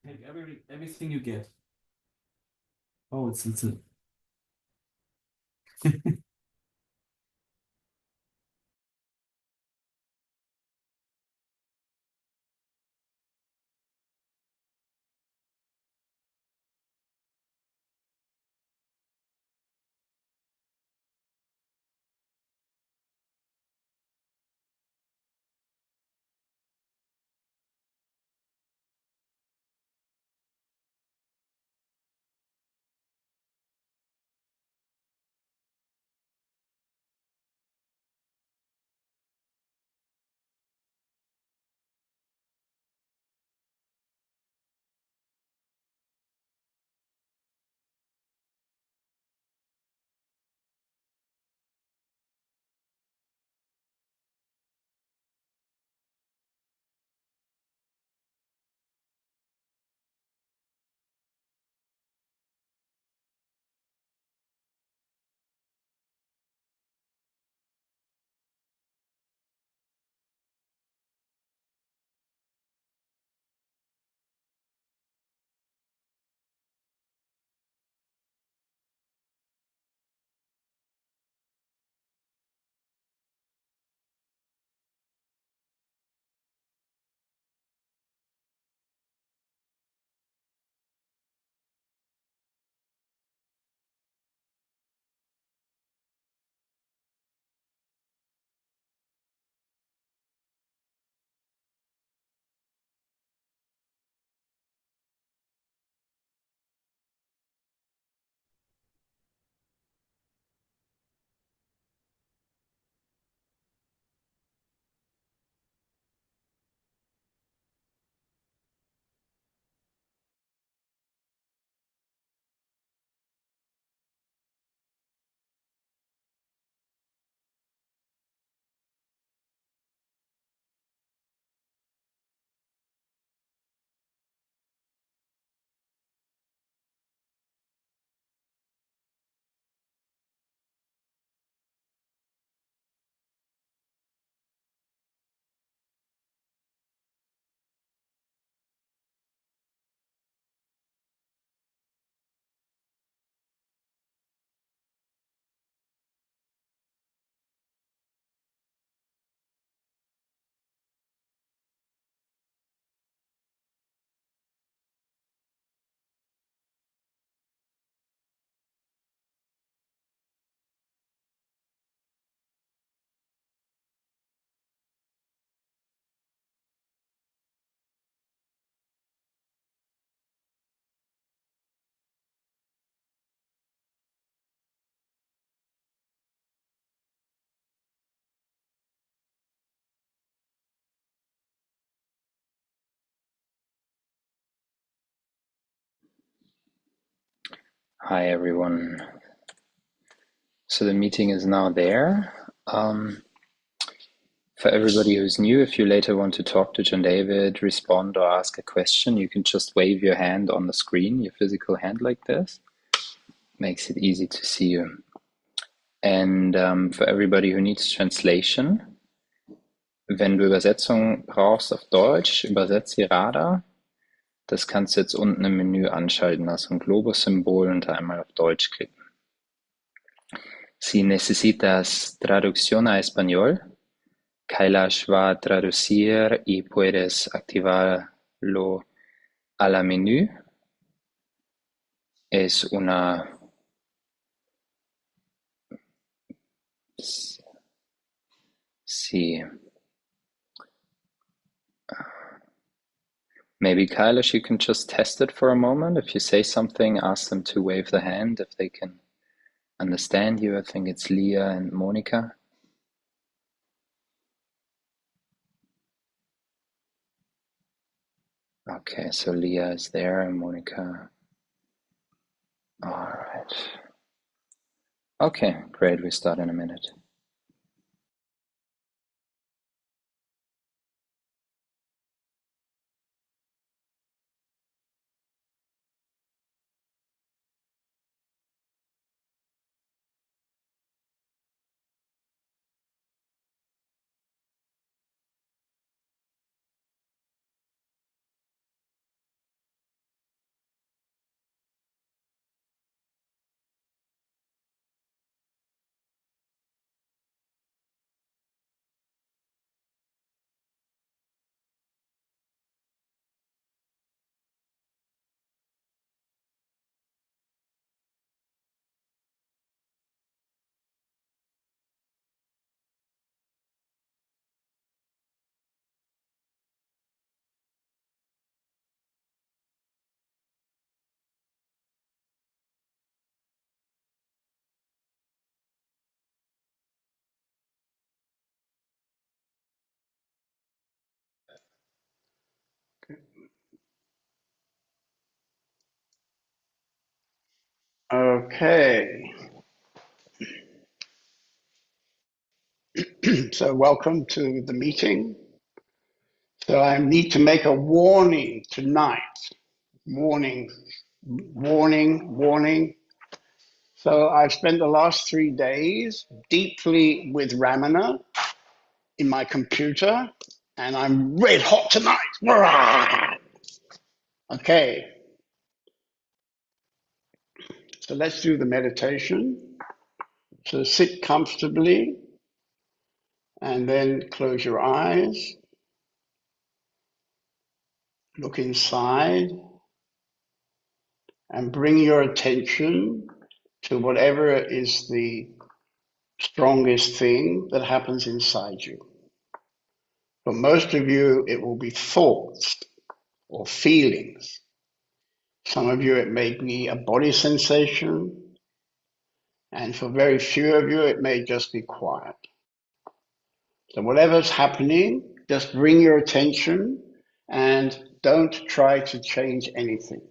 Take everything you get. Oh, it's a Hi everyone. So the meeting is now there. For everybody who's new, if you later want to talk to John David, respond or ask a question, you can just wave your hand on the screen, your physical hand like this. Makes it easy to see you. And for everybody who needs translation, wenn du Übersetzung brauchst auf Deutsch, übersetze die Radar. Das kannst du jetzt unten im Menü anschalten, also ein Globus-Symbol und einmal auf Deutsch klicken. Si necesitas traducción a español, Kailash va a traducir y puedes activarlo a la menú. Es una... Sí. Maybe Kailash, you can just test it for a moment. If you say something, ask them to wave the hand if they can understand you. I think it's Leah and Monica. Okay, so Leah is there and Monica. All right. Okay, great. We start in a minute. Okay, so welcome to the meeting. So I need to make a warning tonight. Warning, warning, warning. So I've spent the last 3 days deeply with Ramana in my computer, and I'm red hot tonight. Okay, so let's do the meditation. So sit comfortably and then close your eyes, look inside, and bring your attention to whatever is the strongest thing that happens inside you. For most of you, it will be thoughts or feelings. Some of you, it may be a body sensation. And for very few of you, it may just be quiet. So whatever's happening, just bring your attention and don't try to change anything.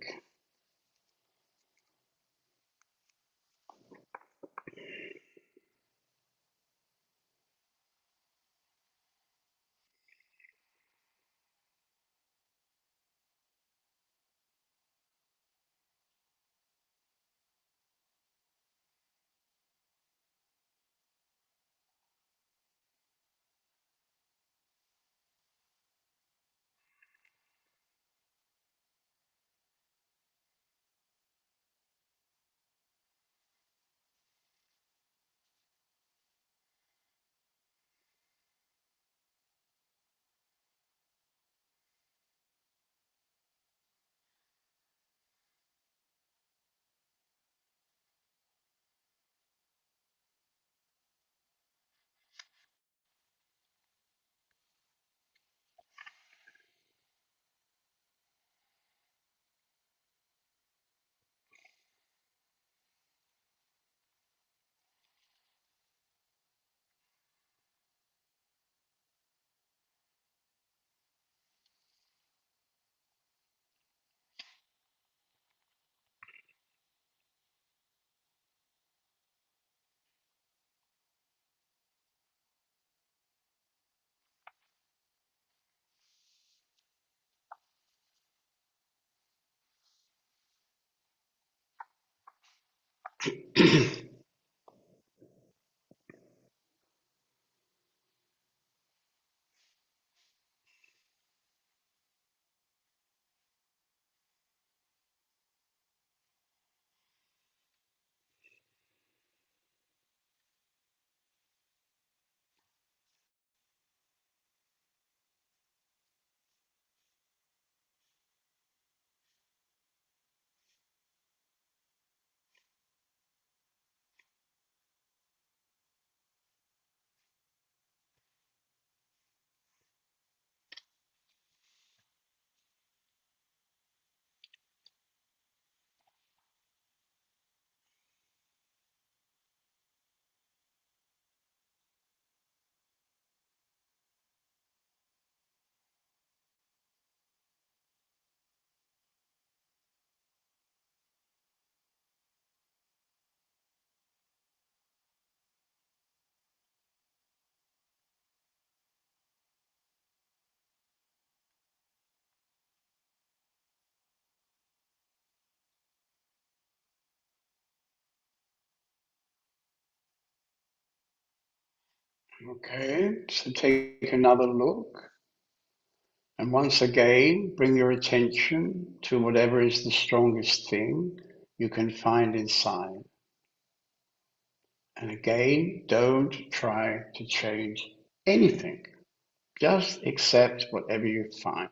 Okay, so take another look. And once again, bring your attention to whatever is the strongest thing you can find inside. And again, don't try to change anything. Just accept whatever you find.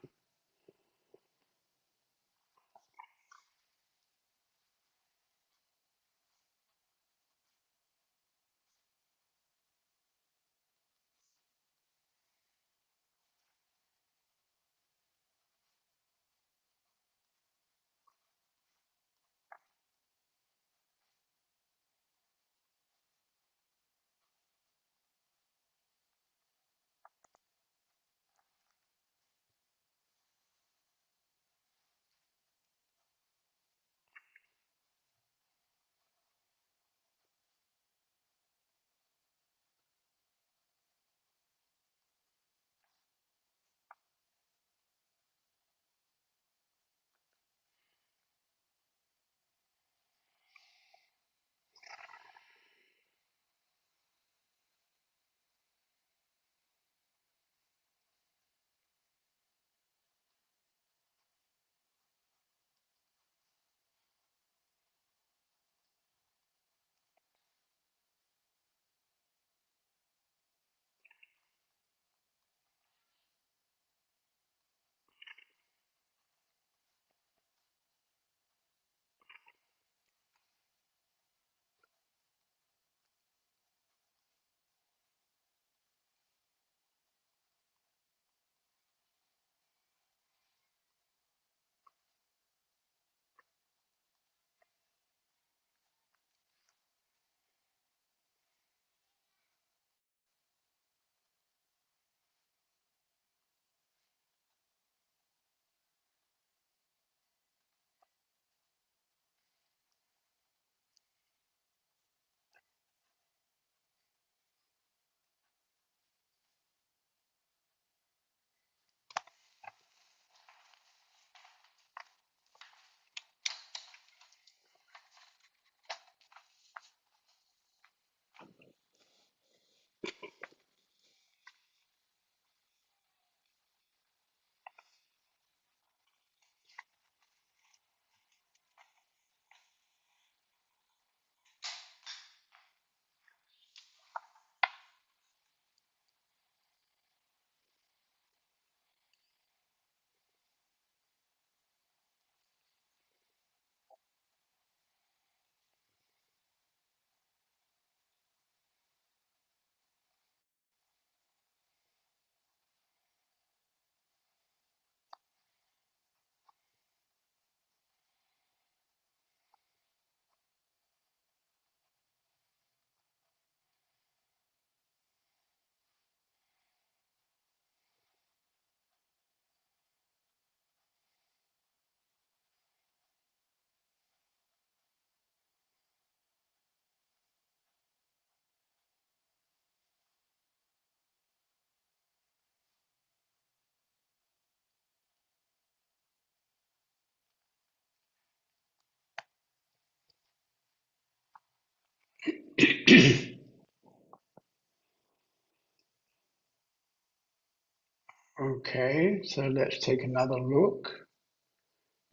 Okay, so let's take another look.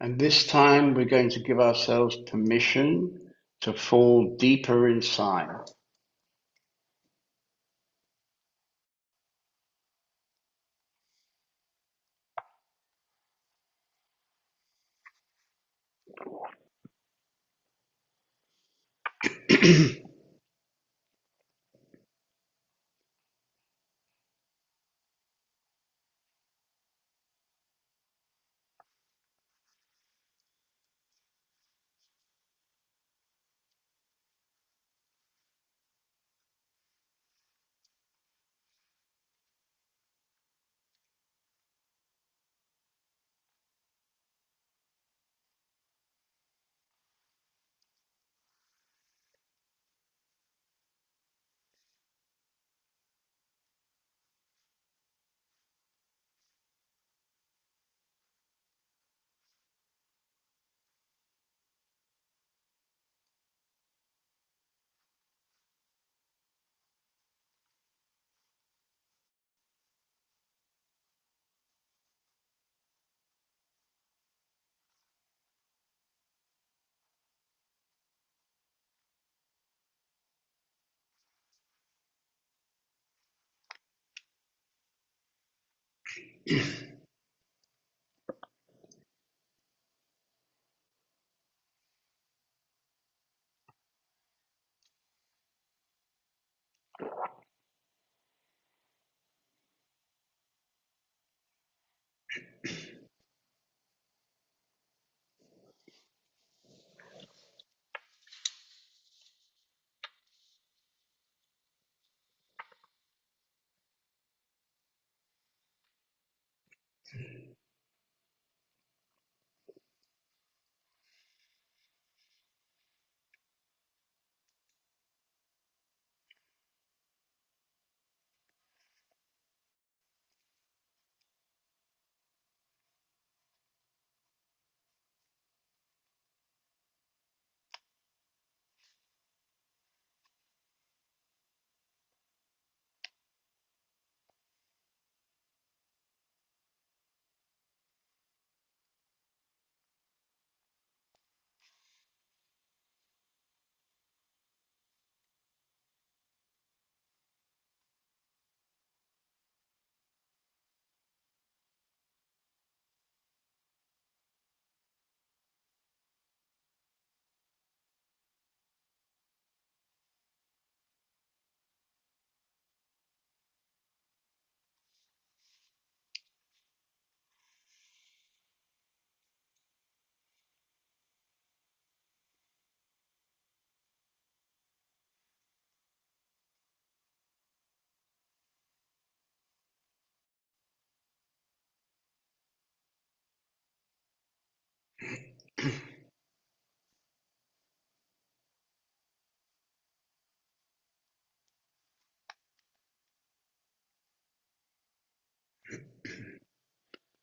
And this time we're going to give ourselves permission to fall deeper inside.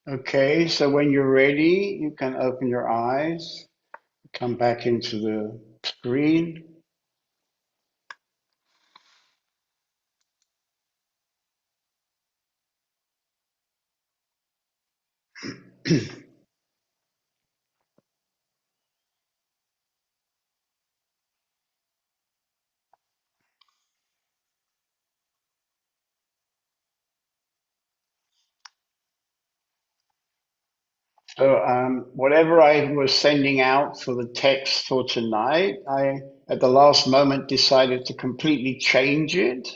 Okay, so when you're ready, you can open your eyes, come back into the screen. So whatever I was sending out for the text for tonight, I at the last moment decided to completely change it.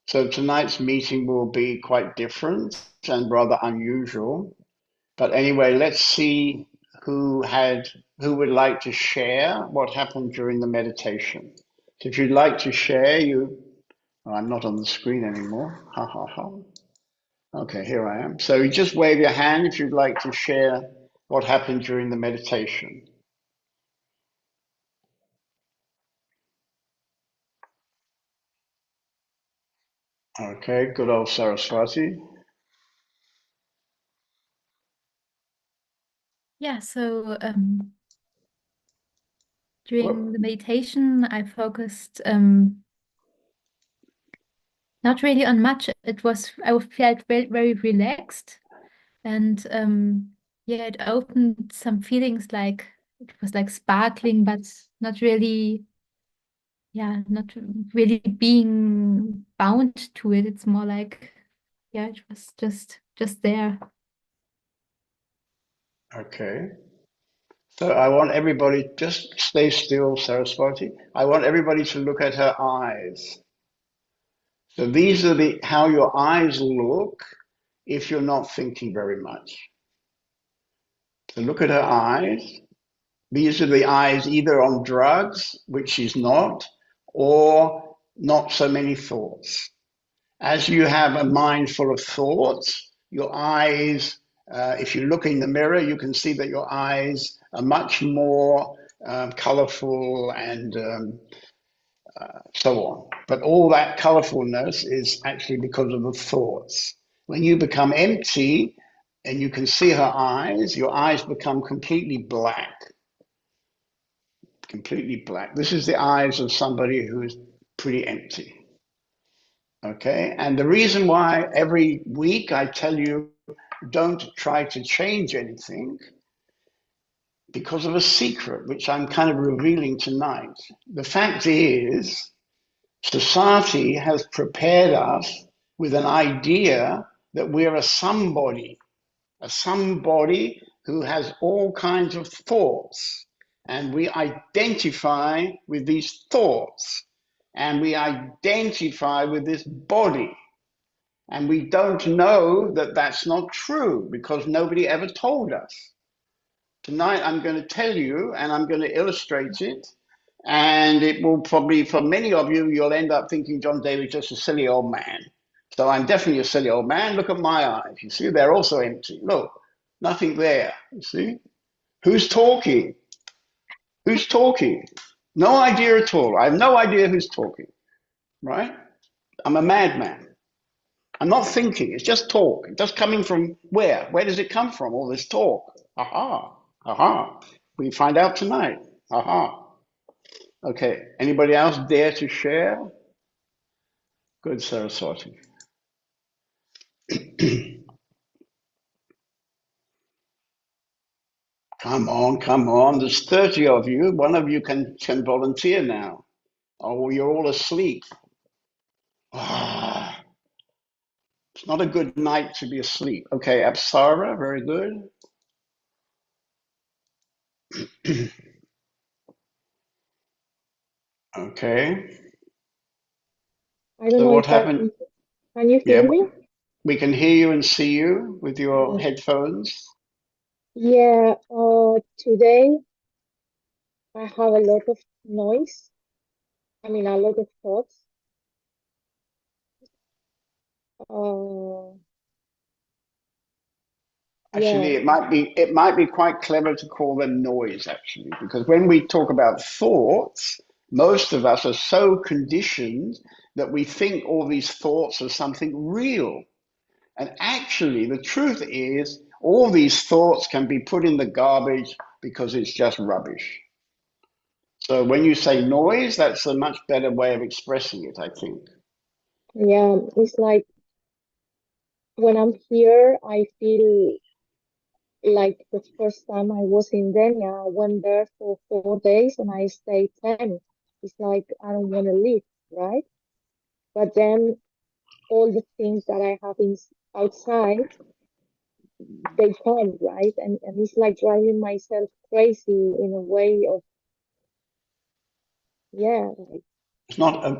So tonight's meeting will be quite different and rather unusual. But anyway, let's see who would like to share what happened during the meditation. So if you'd like to share, oh, I'm not on the screen anymore. Ha ha ha. Okay, here I am. So you just wave your hand if you'd like to share what happened during the meditation. Okay, good old Saraswati. Yeah, so during the meditation, I focused Not really on much. I felt very, very relaxed, and yeah, it opened some feelings, like it was like sparkling, but not really, yeah, not really being bound to it. It's more like, yeah, it was just there. Okay. So I want everybody, just stay still, Saraswati. I want everybody to look at her eyes. So these are how your eyes look if you're not thinking very much. So look at her eyes. These are the eyes either on drugs, which she's not, or not so many thoughts. As you have a mind full of thoughts, your eyes, if you look in the mirror, you can see that your eyes are much more colorful and so on. But all that colorfulness is actually because of the thoughts. When you become empty and you can see her eyes, your eyes become completely black. Completely black. This is the eyes of somebody who is pretty empty. Okay, and the reason why every week I tell you don't try to change anything, because of a secret which I'm kind of revealing tonight. The fact is, society has prepared us with an idea that we're a somebody who has all kinds of thoughts, and we identify with these thoughts, and we identify with this body. And we don't know that that's not true because nobody ever told us. Tonight I'm going to tell you, and I'm going to illustrate it, and it will probably, for many of you, you'll end up thinking John David's just a silly old man. So I'm definitely a silly old man. Look at my eyes. You see, they're also empty. Look, nothing there. You see? Who's talking? Who's talking? No idea at all. I have no idea who's talking, right? I'm a madman. I'm not thinking. It's just talk. It's just coming from where? Where does it come from? All this talk. Aha. Aha. We find out tonight. Aha. Okay. Anybody else dare to share? Good, Saraswati. Come on, come on. There's 30 of you. One of you can volunteer now. Oh, you're all asleep. Ah, it's not a good night to be asleep. Okay, Apsara, very good. Okay. I don't So know what if I happened? can you Yeah, hear me? we can hear you and see you with your headphones. Yeah, today I have a lot of noise. I mean, a lot of thoughts. Uh, Actually, yeah, it might be quite clever to call them noise, actually, because when we talk about thoughts, most of us are so conditioned that we think all these thoughts are something real. And actually, the truth is, all these thoughts can be put in the garbage because it's just rubbish. So when you say noise, that's a much better way of expressing it, I think. yeah. It's like when I'm here, I feel like the first time I was in India, I went there for 4 days and I stayed 10. It's like I don't want to leave, right? But then all the things that I have outside, they come, right? And it's like driving myself crazy in a way of, yeah, like,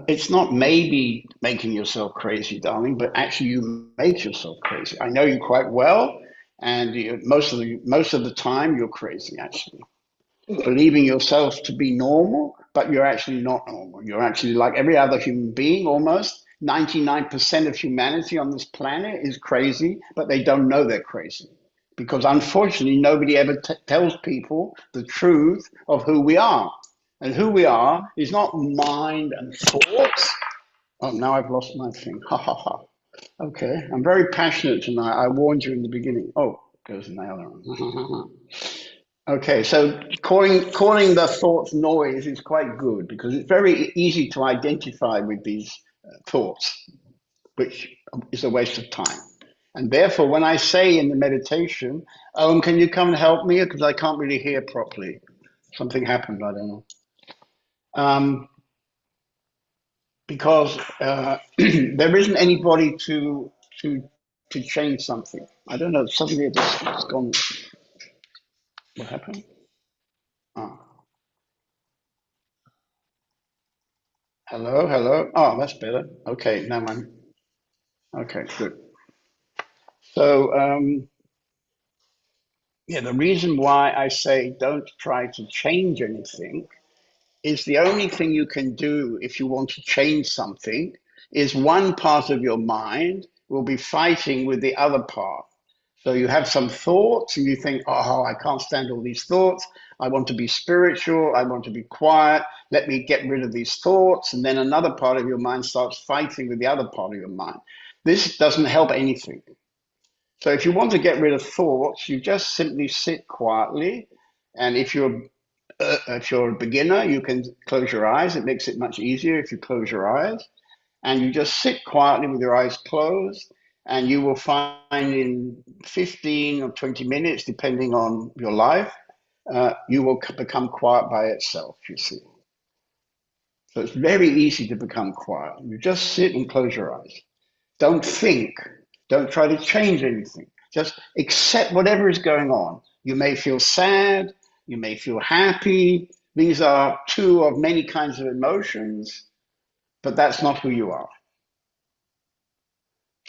It's not maybe making yourself crazy, darling, but actually you make yourself crazy. I know you quite well, and most of the time you're crazy, actually. Believing yourself to be normal, but you're actually not normal. You're actually like every other human being almost. 99% of humanity on this planet is crazy, but they don't know they're crazy. Because unfortunately, nobody ever tells people the truth of who we are. And who we are is not mind and thoughts. Oh, now I've lost my thing. Ha ha ha. Okay, I'm very passionate tonight. I warned you in the beginning. Oh, goes the nail on. Okay, so calling the thoughts noise is quite good because it's very easy to identify with these thoughts. which is a waste of time. And therefore, when I say in the meditation, can you come and help me? Because I can't really hear properly. Something happened, I don't know. Because there isn't anybody to change something. I don't know, suddenly it's gone. What happened? Oh. Hello. Oh, that's better. Okay, now I'm okay, good. So yeah, the reason why I say don't try to change anything is the only thing you can do if you want to change something is one part of your mind will be fighting with the other part. So you have some thoughts and you think, oh, I can't stand all these thoughts. I want to be spiritual. I want to be quiet. Let me get rid of these thoughts. And then another part of your mind starts fighting with the other part of your mind. This doesn't help anything. So if you want to get rid of thoughts, you just simply sit quietly. And if you're a beginner, you can close your eyes. It makes it much easier if you close your eyes. And you just sit quietly with your eyes closed. And you will find in 15 or 20 minutes, depending on your life, you will become quiet by itself, you see. So it's very easy to become quiet. You just sit and close your eyes. Don't think. Don't try to change anything. Just accept whatever is going on. You may feel sad. You may feel happy. These are two of many kinds of emotions, but that's not who you are.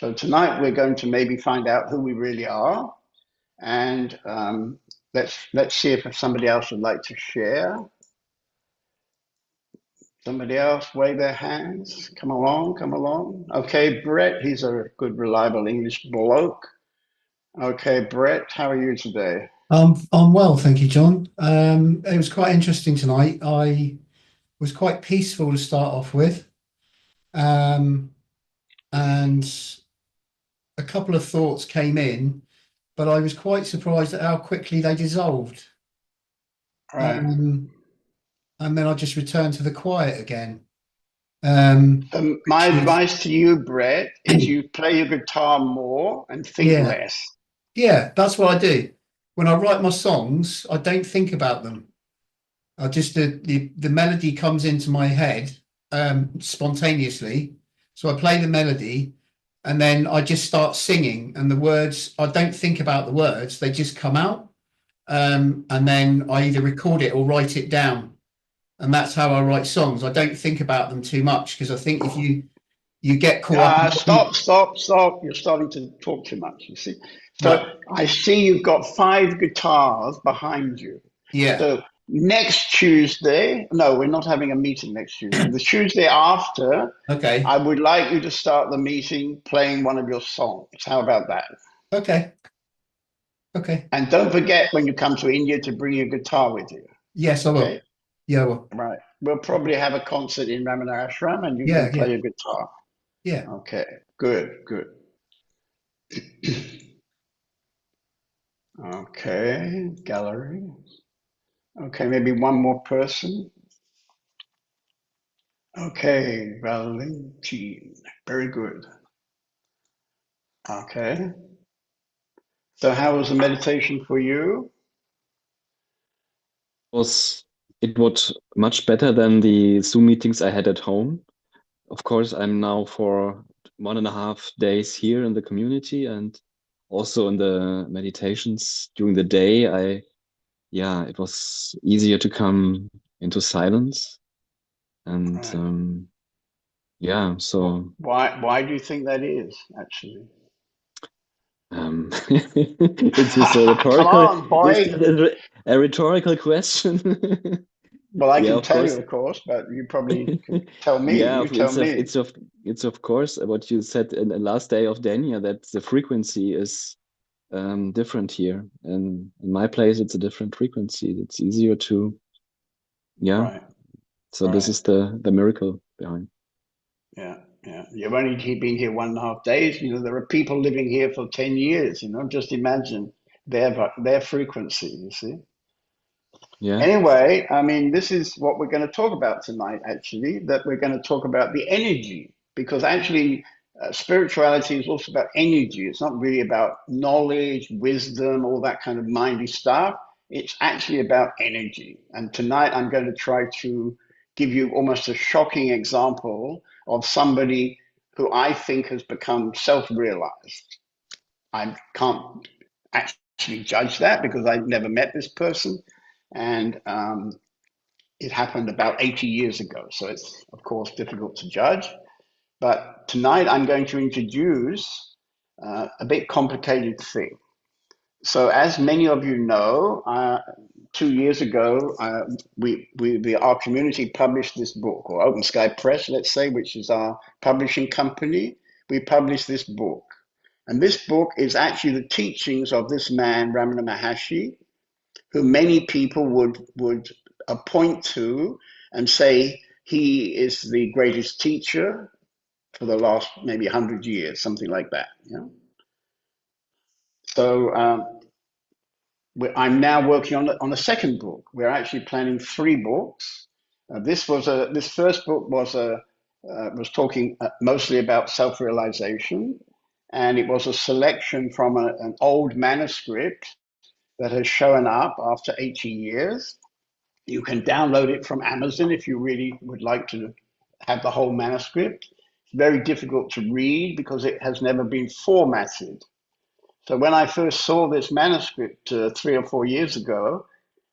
So tonight we're going to maybe find out who we really are, and let's see if somebody else would like to share. Somebody else wave their hands. Come along. Okay, Brett, he's a good, reliable English bloke. Okay, Brett, how are you today? I'm well, thank you, John. It was quite interesting tonight. I was quite peaceful to start off with, and a couple of thoughts came in, but I was quite surprised at how quickly they dissolved. Right. And then I just returned to the quiet again. My advice to you, Brett, is you play your guitar more and think less. Yeah, that's what I do. When I write my songs, I don't think about them. I just the melody comes into my head spontaneously. So I play the melody and then I just start singing, and the words, I don't think about the words, they just come out. And then I either record it or write it down. And that's how I write songs. I don't think about them too much, because I think if you get caught up. Stop. You're starting to talk too much, you see. So Right. I see you've got 5 guitars behind you. Yeah. So next Tuesday, no, we're not having a meeting next Tuesday. The Tuesday after, Okay. I would like you to start the meeting playing one of your songs. How about that? Okay. And don't forget when you come to India to bring your guitar with you. Yes, I will. Yeah, I will. Right. We'll probably have a concert in Ramana Ashram and you can play your guitar. Yeah. Okay. Good. Okay. Gallery. Okay. Maybe one more person. Okay. Valentine. Very good. Okay. So how was the meditation for you? It was much better than the Zoom meetings I had at home. Of course, I'm now for 1.5 days here in the community, and also in the meditations during the day, it was easier to come into silence. And Right. so Why do you think that is, actually? it's just a Come on, boy. a rhetorical question. Well, I Yeah, can of tell course. you, of course, but you probably can tell me. Yeah, You tell me. it's of course what you said in the last day of Dania, that the frequency is different here, and in my place it's a different frequency. It's easier to, Right. So this is the miracle behind. Yeah. You've only been here 1.5 days. You know, there are people living here for 10 years. You know, just imagine their frequency. You see. Yeah. Anyway, I mean, this is what we're going to talk about tonight. Actually, that we're going to talk about the energy, because actually, spirituality is also about energy. It's not really about knowledge, wisdom, all that kind of mindy stuff. It's actually about energy. And tonight I'm going to try to give you almost a shocking example of somebody who I think has become self-realized. I can't actually judge that because I've never met this person. And it happened about 80 years ago. So it's, of course, difficult to judge. But tonight I'm going to introduce a bit complicated thing. So as many of you know, 2 years ago, our community published this book, or Open Sky Press, let's say, which is our publishing company. We published this book. And this book is actually the teachings of this man, Ramana Maharshi, who many people would point to and say he is the greatest teacher for the last maybe 100 years, something like that. Yeah? So I'm now working on a second book. We're actually planning 3 books. This first book was talking mostly about self-realization, and it was a selection from an old manuscript that has shown up after 80 years. You can download it from Amazon if you really would like to have the whole manuscript. It's very difficult to read because it has never been formatted. So when I first saw this manuscript 3 or 4 years ago,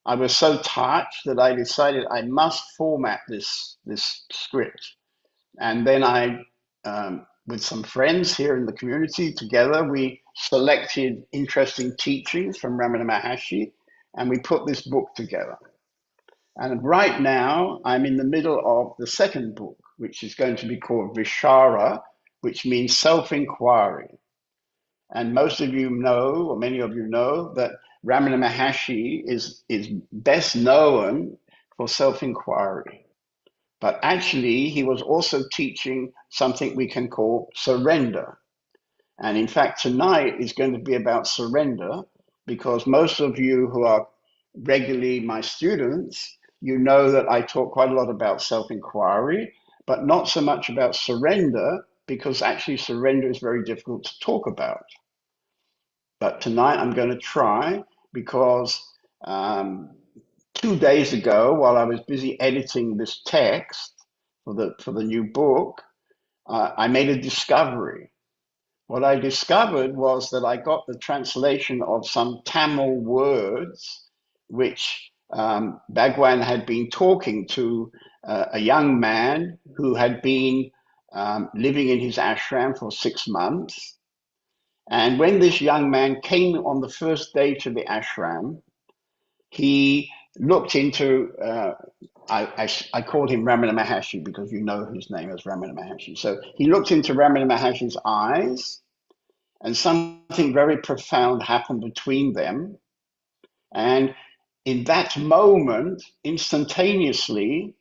I was so touched that I decided I must format this script. And then with some friends here in the community together, we selected interesting teachings from Ramana Maharshi, and we put this book together. And right now, I'm in the middle of the second book, which is going to be called Vishara, which means self-inquiry. And most of you know, or many of you know, that Ramana Maharshi is best known for self-inquiry. But actually, he was also teaching something we can call surrender. And in fact, tonight is going to be about surrender, because most of you who are regularly my students, you know that I talk quite a lot about self-inquiry, but not so much about surrender, because actually surrender is very difficult to talk about. But tonight I'm going to try, because 2 days ago, while I was busy editing this text for the new book, I made a discovery. What I discovered was that I got the translation of some Tamil words, which Bhagwan had been talking to a young man who had been living in his ashram for 6 months. And when this young man came on the first day to the ashram, he looked into, I called him Ramana Maharshi because you know his name as Ramana Maharshi. So he looked into Ramana Maharshi's eyes, and something very profound happened between them. And in that moment, instantaneously,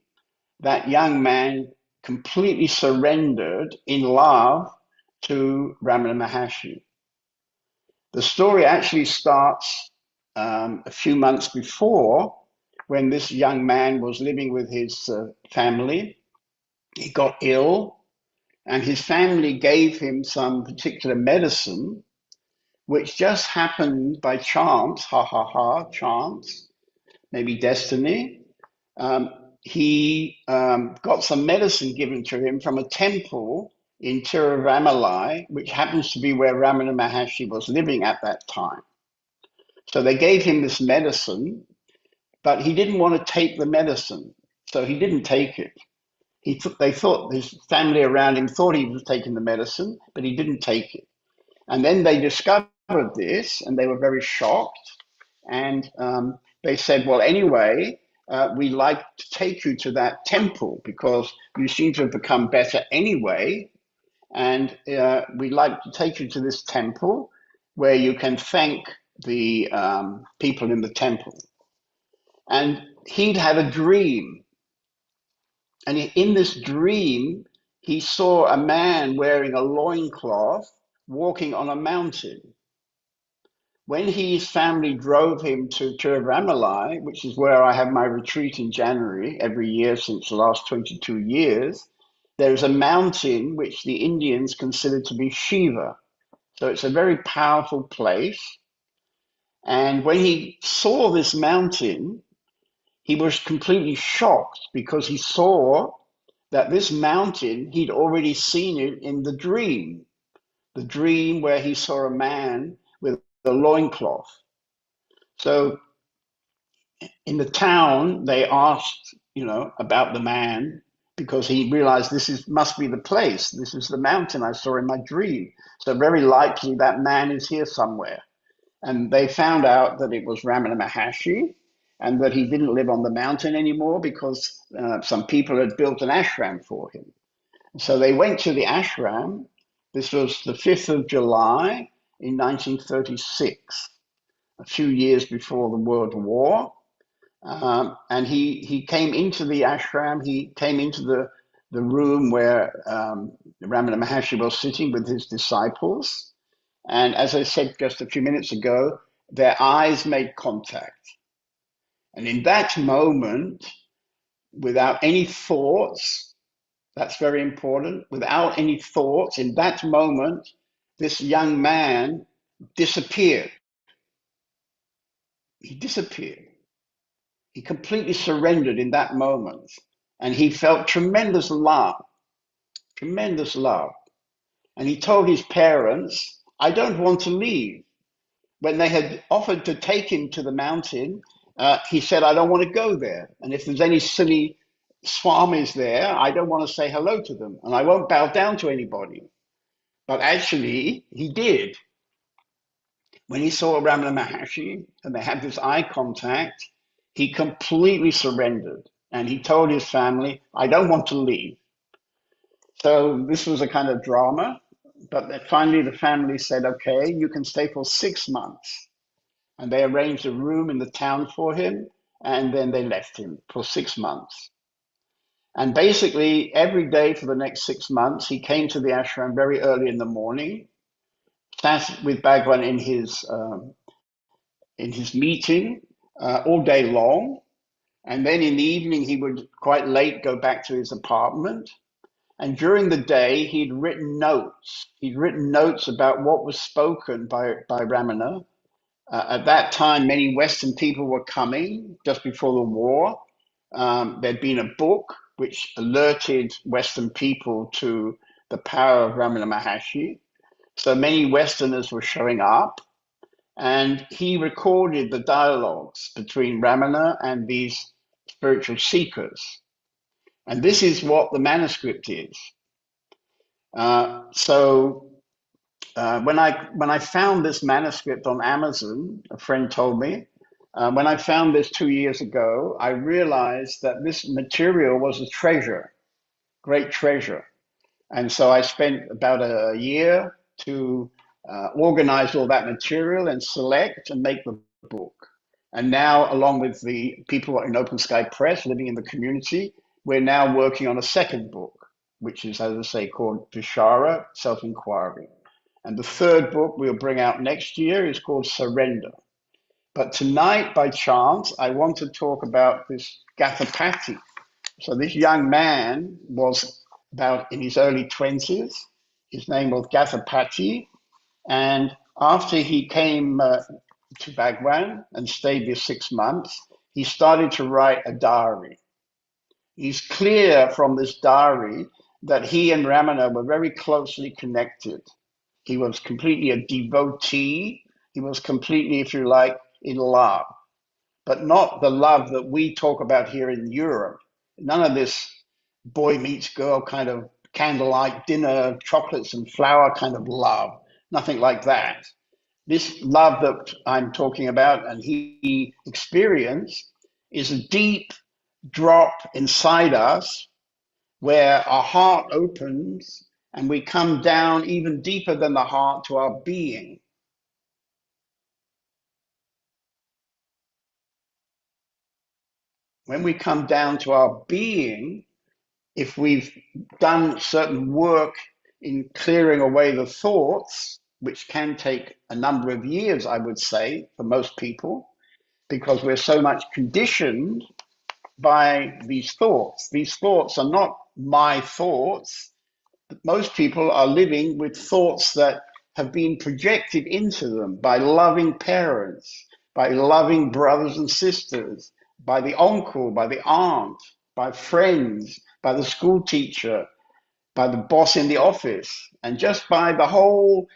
that young man completely surrendered in love to Ramana Maharshi. The story actually starts a few months before, when this young man was living with his family. He got ill, and his family gave him some particular medicine, which just happened by chance, chance, maybe destiny. He got some medicine given to him from a temple in Tiruvannamalai, which happens to be where Ramana Maharshi was living at that time. So they gave him this medicine, but he didn't want to take the medicine, so he didn't take it. They thought, his family around him thought he was taking the medicine, but he didn't take it. And then they discovered this, and they were very shocked. And they said, well, anyway, we'd like to take you to that temple because you seem to have become better anyway. And we'd like to take you to this temple where you can thank the people in the temple. And he'd had a dream. And in this dream, he saw a man wearing a loincloth walking on a mountain. When his family drove him to Tiruvannamalai, which is where I have my retreat in January every year since the last 22 years, there is a mountain which the Indians consider to be Shiva. So it's a very powerful place. And when he saw this mountain, he was completely shocked because he saw that this mountain, he'd already seen it in the dream where he saw a man with a loincloth. So in the town, they asked, about the man because he realized must be the place. This is the mountain I saw in my dream. So very likely that man is here somewhere. And they found out that it was Ramana Maharshi and that he didn't live on the mountain anymore because some people had built an ashram for him. So they went to the ashram. This was the 5th of July in 1936, a few years before the World War. And he came into the ashram. He came into the room where Ramana Maharshi was sitting with his disciples. And as I said just a few minutes ago, their eyes made contact. And in that moment, without any thoughts, that's very important, without any thoughts, in that moment, this young man disappeared. He disappeared. He completely surrendered in that moment. And he felt tremendous love. And he told his parents, I don't want to leave. When they had offered to take him to the mountain, he said, I don't want to go there. And if there's any silly swamis there, I don't want to say hello to them. And I won't bow down to anybody. But actually, he did. When he saw Ramana Maharshi and they had this eye contact, he completely surrendered. And he told his family, I don't want to leave. So this was a kind of drama. But finally, the family said, okay, you can stay for 6 months. And they arranged a room in the town for him. And then they left him for 6 months. And basically, every day for the next 6 months, he came to the ashram very early in the morning, sat with Bhagwan in his meeting all day long. And then in the evening, he would quite late go back to his apartment. And during the day, he'd written notes. He'd written notes about what was spoken by Ramana. At that time, many Western people were coming just before the war. There'd been a book which alerted Western people to the power of Ramana Maharshi. So many Westerners were showing up, and he recorded the dialogues between Ramana and these spiritual seekers. And this is what the manuscript is. When I found this manuscript on Amazon, a friend told me, when I found this 2 years ago, I realized that this material was a treasure, great treasure. And so I spent about a year to organize all that material and select and make the book. And now, along with the people in Open Sky Press living in the community, we're now working on a second book, which is, as I say, called Vishara, Self-Inquiry. And the third book we'll bring out next year is called Surrender. But tonight, by chance, I want to talk about this Gathapati. So this young man was about in his early 20s. His name was Gathapati. And after he came to Bhagwan and stayed there 6 months, he started to write a diary. He's clear from this diary that he and Ramana were very closely connected. He was completely a devotee. He was completely, if you like, in love, but not the love that we talk about here in Europe. None of this boy meets girl kind of candlelight dinner, chocolates and flour kind of love. Nothing like that. This love that I'm talking about and he experienced is a deep drop inside us where our heart opens and we come down even deeper than the heart to our being. When we come down to our being, if we've done certain work in clearing away the thoughts, which can take a number of years, I would say, for most people, because we're so much conditioned by these thoughts. These thoughts are not my thoughts. Most people are living with thoughts that have been projected into them by loving parents, by loving brothers and sisters, by the uncle, by the aunt, by friends, by the school teacher, by the boss in the office, and just by the whole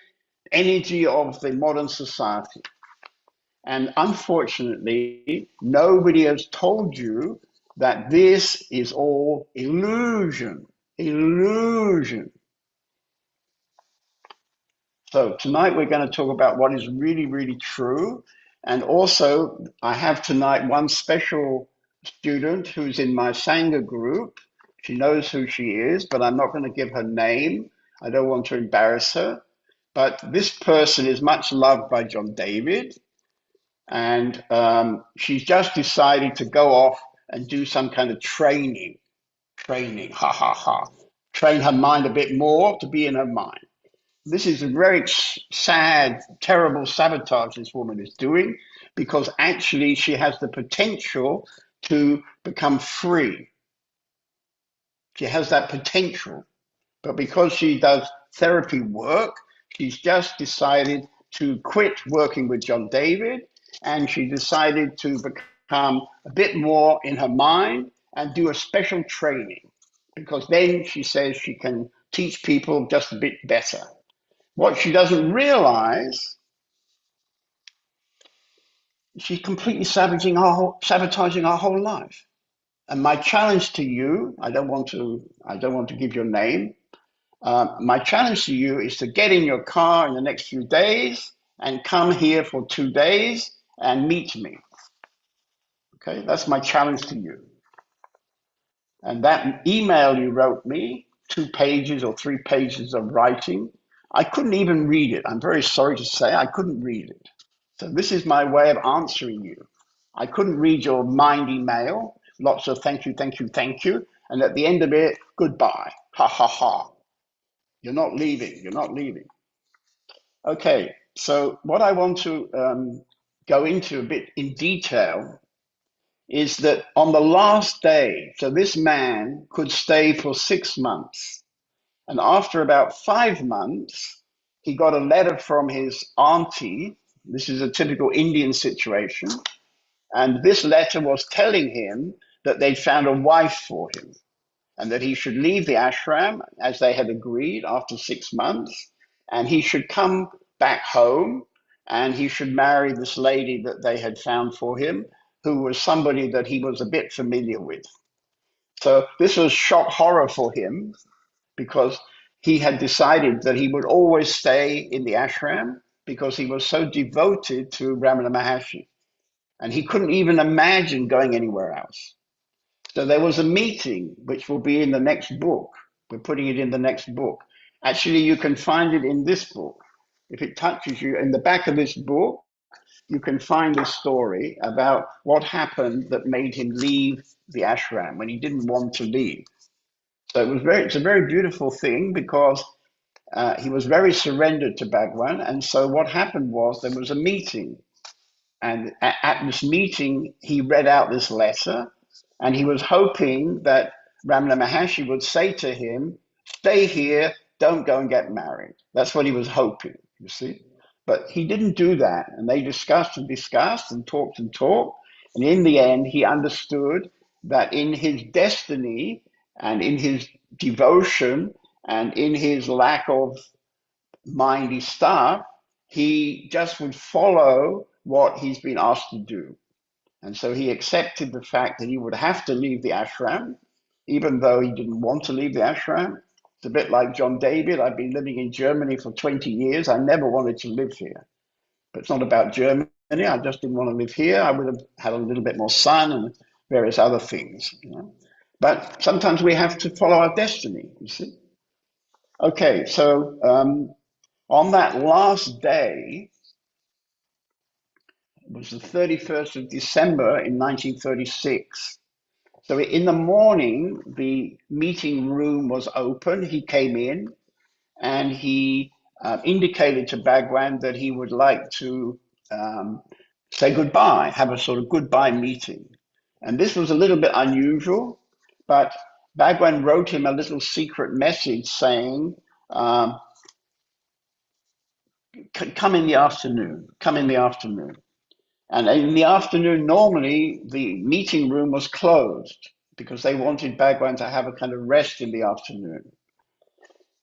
energy of the modern society. And unfortunately, nobody has told you that this is all illusion. Illusion. So tonight we're going to talk about what is really, really true. And also, I have tonight one special student who's in my Sangha group. She knows who she is, but I'm not going to give her name. I don't want to embarrass her. But this person is much loved by John David. And she's just decided to go off and do some kind of training, ha, ha, ha. Train her mind a bit more to be in her mind. This is a very sad, terrible sabotage this woman is doing, because actually she has the potential to become free. She has that potential. But because she does therapy work, she's just decided to quit working with John David, and she decided to become a bit more in her mind and do a special training, because then she says she can teach people just a bit better. What she doesn't realize, she's completely sabotaging our whole life. And my challenge to you, I don't want to give your name. My challenge to you is to get in your car in the next few days and come here for 2 days and meet me. Okay, that's my challenge to you. And that email you wrote me, 2 pages or 3 pages of writing, I couldn't even read it. I'm very sorry to say I couldn't read it. So this is my way of answering you. I couldn't read your mind email. Lots of thank you, thank you, thank you. And at the end of it, goodbye. Ha, ha, ha. You're not leaving. You're not leaving. Okay, so what I want to go into a bit in detail is that on the last day, so this man could stay for 6 months. And after about 5 months, he got a letter from his auntie. This is a typical Indian situation. And this letter was telling him that they'd found a wife for him and that he should leave the ashram as they had agreed after 6 months. And he should come back home and he should marry this lady that they had found for him, who was somebody that he was a bit familiar with. So this was shock horror for him, because he had decided that he would always stay in the ashram because he was so devoted to Ramana Maharshi. And he couldn't even imagine going anywhere else. So there was a meeting, which will be in the next book. We're putting it in the next book. Actually, you can find it in this book. If it touches you, in the back of this book, you can find a story about what happened that made him leave the ashram when he didn't want to leave. So it's a very beautiful thing, because he was very surrendered to Bhagwan. And so what happened was there was a meeting. And at this meeting, he read out this letter, and he was hoping that Ramana Maharshi would say to him, stay here, don't go and get married. That's what he was hoping, you see. But he didn't do that. And they discussed and talked. And in the end, he understood that in his destiny and in his devotion and in his lack of mindy stuff, he just would follow what he's been asked to do. And so he accepted the fact that he would have to leave the ashram, even though he didn't want to leave the ashram. It's a bit like John David. I've been living in Germany for 20 years. I never wanted to live here. But it's not about Germany. I just didn't want to live here. I would have had a little bit more sun and various other things, you know. But sometimes we have to follow our destiny, you see. Okay, so on that last day, it was the 31st of December in 1936. So in the morning, the meeting room was open. He came in and he indicated to Bhagwan that he would like to say goodbye, have a sort of goodbye meeting. And this was a little bit unusual, but Bhagwan wrote him a little secret message saying, come in the afternoon, come in the afternoon. And in the afternoon, normally the meeting room was closed because they wanted Bhagwan to have a kind of rest in the afternoon.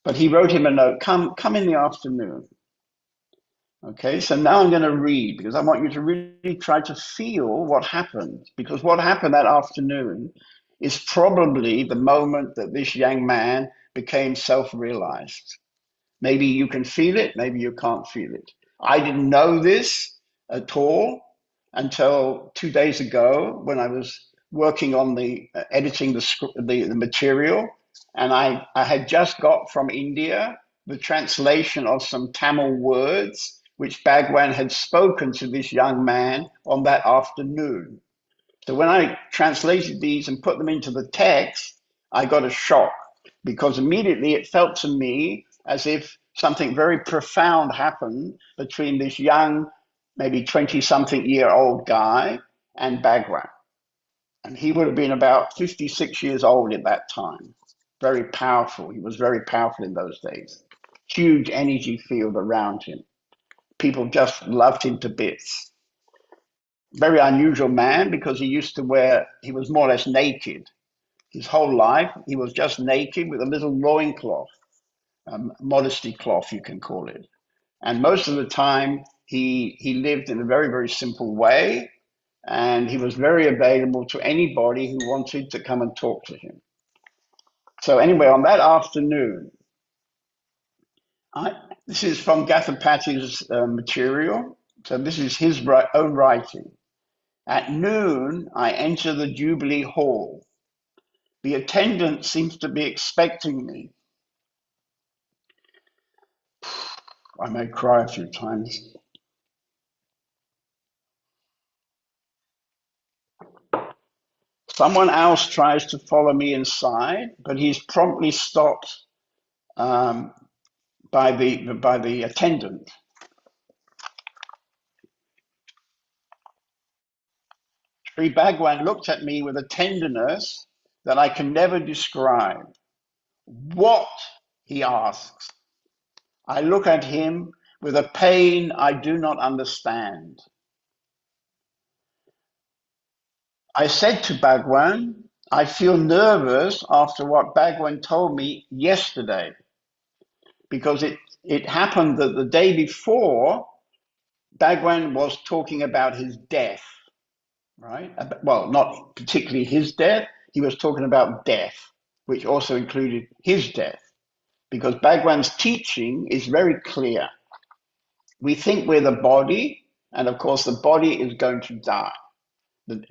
But he wrote him a note, come in the afternoon. Okay, so now I'm going to read because I want you to really try to feel what happened, because what happened that afternoon is probably the moment that this young man became self-realized. Maybe you can feel it, maybe you can't feel it. I didn't know this at all until 2 days ago when I was working on the editing the material, and I had just got from India the translation of some Tamil words which Bhagwan had spoken to this young man on that afternoon. So when I translated these and put them into the text, I got a shock because immediately it felt to me as if something very profound happened between this young, maybe 20-something-year-old guy and Bhagwan. And he would have been about 56 years old at that time. Very powerful. He was very powerful in those days. Huge energy field around him. People just loved him to bits. Very unusual man because he was more or less naked. His whole life, he was just naked with a little loincloth, modesty cloth, you can call it. And most of the time, he lived in a very, very simple way, and he was very available to anybody who wanted to come and talk to him. So anyway, on that afternoon, this is from Gathapati's material, so this is his own writing. At noon, I enter the Jubilee Hall. The attendant seems to be expecting me. I may cry a few times. Someone else tries to follow me inside, but he's promptly stopped by the attendant. Sri Bhagwan looked at me with a tenderness that I can never describe. What? He asks. I look at him with a pain I do not understand. I said to Bhagwan, I feel nervous after what Bhagwan told me yesterday, because it happened that the day before, Bhagwan was talking about his death, right? Well, not particularly his death. He was talking about death, which also included his death, because Bhagwan's teaching is very clear. We think we're the body, and of course the body is going to die.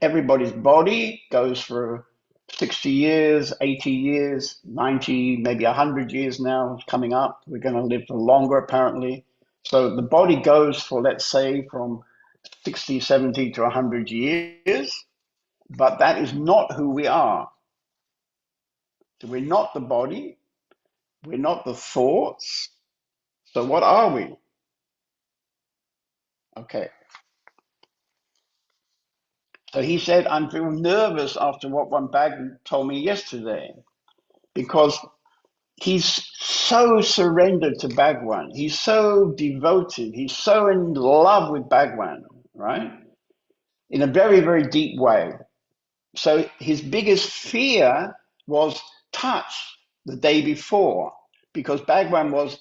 Everybody's body goes for 60 years, 80 years, 90, maybe 100 years now coming up. We're going to live for longer, apparently. So the body goes for, let's say, from 60, 70 to 100 years, but that is not who we are. So we're not the body, we're not the thoughts. So what are we? Okay. So he said, I'm feeling nervous after what one Bhagwan told me yesterday, because he's so surrendered to Bhagwan. He's so devoted. He's so in love with Bhagwan, right? In a very, very deep way. So his biggest fear was touch the day before, because Bhagwan was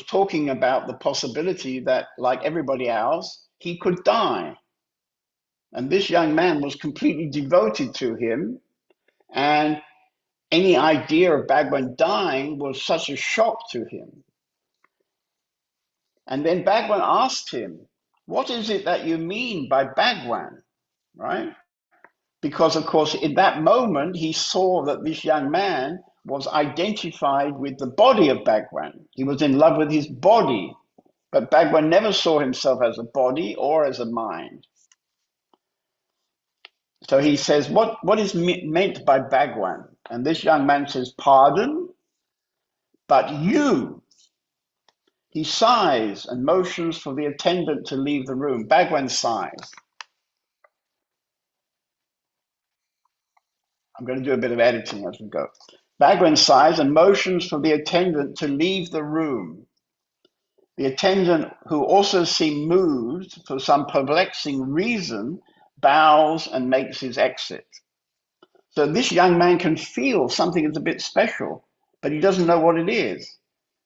talking about the possibility that, like everybody else, he could die. And this young man was completely devoted to him, and any idea of Bhagwan dying was such a shock to him. And then Bhagwan asked him, what is it that you mean by Bhagwan, right? Because, of course, in that moment, he saw that this young man was identified with the body of Bhagwan. He was in love with his body, but Bhagwan never saw himself as a body or as a mind. So he says, what is meant by Bhagwan? And this young man says, pardon, but you. He sighs and motions for the attendant to leave the room. Bhagwan sighs. I'm going to do a bit of editing as we go. Bhagwan sighs and motions for the attendant to leave the room. The attendant, who also seemed moved for some perplexing reason, bows and makes his exit. So this young man can feel something is a bit special, but he doesn't know what it is.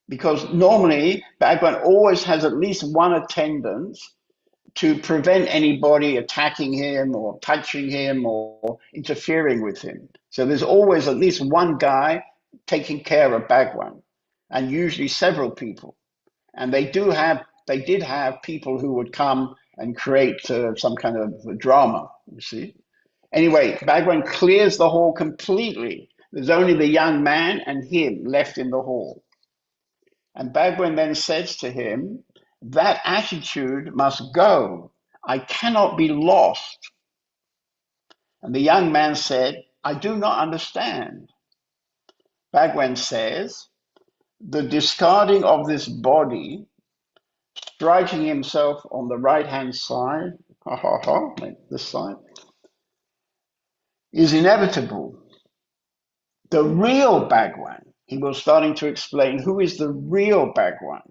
Because normally, Bhagwan always has at least one attendant to prevent anybody attacking him or touching him or interfering with him. So there's always at least one guy taking care of Bhagwan, and usually several people. And they did have people who would come and create some kind of drama, you see. Anyway, Bhagwan clears the hall completely. There's only the young man and him left in the hall. And Bhagwan then says to him, that attitude must go. I cannot be lost. And the young man said, I do not understand. Bhagwan says, the discarding of this body, striking himself on the right-hand side, this side, is inevitable. The real Bhagwan, he was starting to explain who is the real Bhagwan.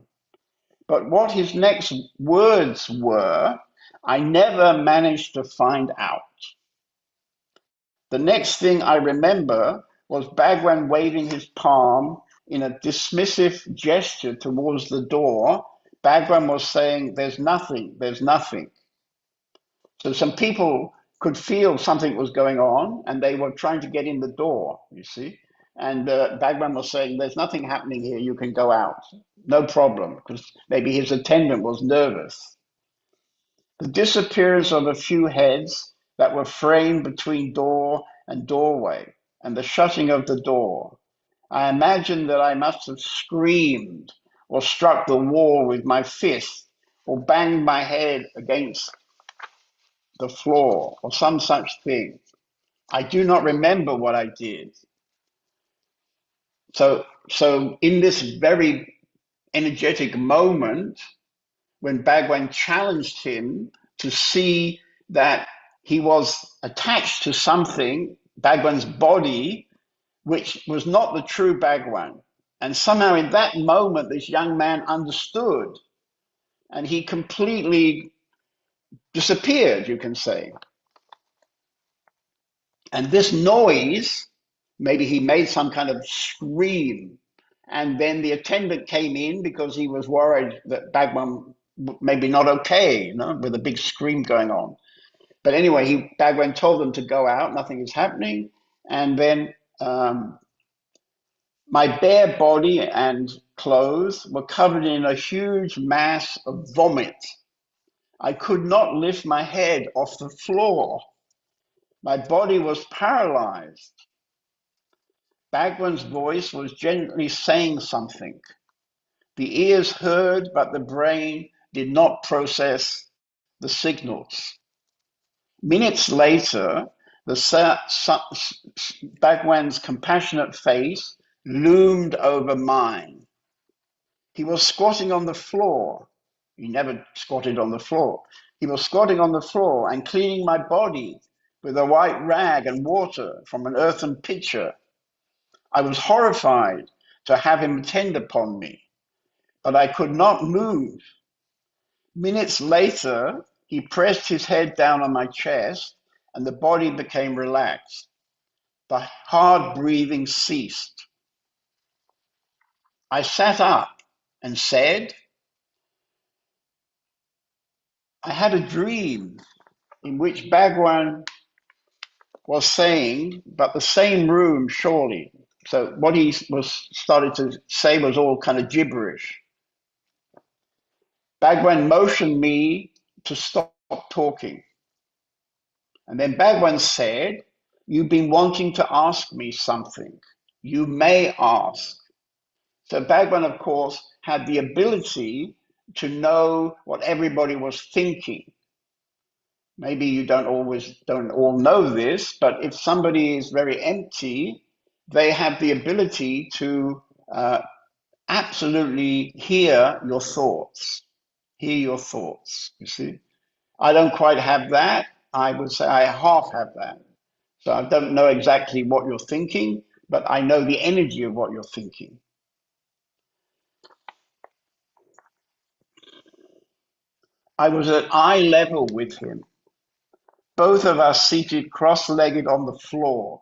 But what his next words were, I never managed to find out. The next thing I remember was Bhagwan waving his palm in a dismissive gesture towards the door. Bhagwan was saying, there's nothing, there's nothing. So some people could feel something was going on and they were trying to get in the door, you see. And Bhagwan was saying, there's nothing happening here, you can go out. No problem, because maybe his attendant was nervous. The disappearance of a few heads that were framed between door and doorway, and the shutting of the door. I imagine that I must have screamed or struck the wall with my fist or banged my head against the floor or some such thing. I do not remember what I did. So in this very energetic moment, when Bhagwan challenged him to see that he was attached to something, Bhagwan's body, which was not the true Bhagwan. And somehow in that moment, this young man understood, and he completely disappeared, you can say. And this noise, maybe he made some kind of scream, and then the attendant came in because he was worried that Bhagwan maybe not okay, with a big scream going on. But anyway, Bhagwan told them to go out, nothing is happening. And then my bare body and clothes were covered in a huge mass of vomit. I could not lift my head off the floor. My body was paralyzed. Bhagwan's voice was gently saying something. The ears heard, but the brain did not process the signals. Minutes later, Bhagwan's compassionate face loomed over mine. He was squatting on the floor. He never squatted on the floor. He was squatting on the floor and cleaning my body with a white rag and water from an earthen pitcher. I was horrified to have him attend upon me, but I could not move. Minutes later, he pressed his head down on my chest and the body became relaxed. The hard breathing ceased. I sat up and said, I had a dream in which Bhagwan was saying, but the same room surely. So what he was started to say was all kind of gibberish. Bhagwan motioned me to stop talking. And then Bhagwan said, you've been wanting to ask me something. You may ask. So Bhagwan, of course, had the ability to know what everybody was thinking. Maybe you don't all know this, but if somebody is very empty, they have the ability to absolutely hear your thoughts. Hear your thoughts, you see. I don't quite have that. I would say I half have that. So I don't know exactly what you're thinking, but I know the energy of what you're thinking. I was at eye level with him, both of us seated cross-legged on the floor.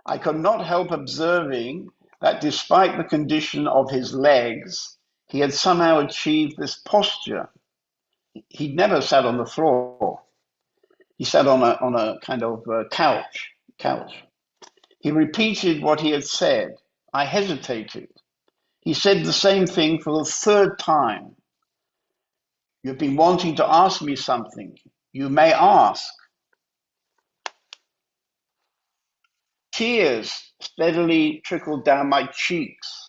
I could not help observing that despite the condition of his legs, he had somehow achieved this posture. He'd never sat on the floor. He sat on a kind of couch. He repeated what he had said. I hesitated. He said the same thing for the third time. You've been wanting to ask me something. You may ask. Tears steadily trickled down my cheeks,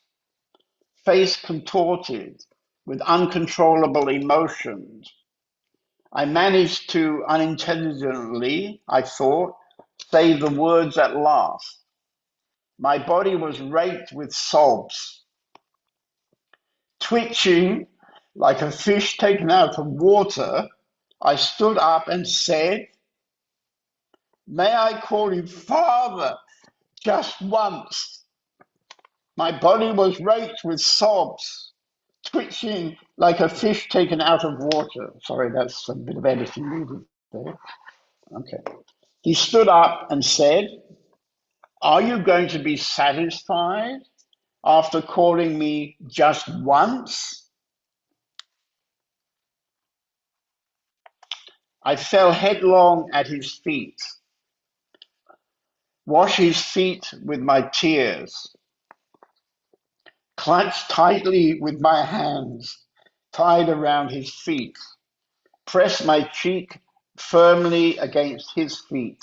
face contorted with uncontrollable emotions. I managed to unintelligently, I thought, say the words at last. My body was raked with sobs. Twitching like a fish taken out of water, I stood up and said, "May I call you father just once?" My body was raked with sobs, twitching like a fish taken out of water. Sorry, that's a bit of editing needed there. Okay. He stood up and said, "Are you going to be satisfied after calling me just once?" I fell headlong at his feet, washed his feet with my tears, clutched tightly with my hands tied around his feet, pressed my cheek firmly against his feet,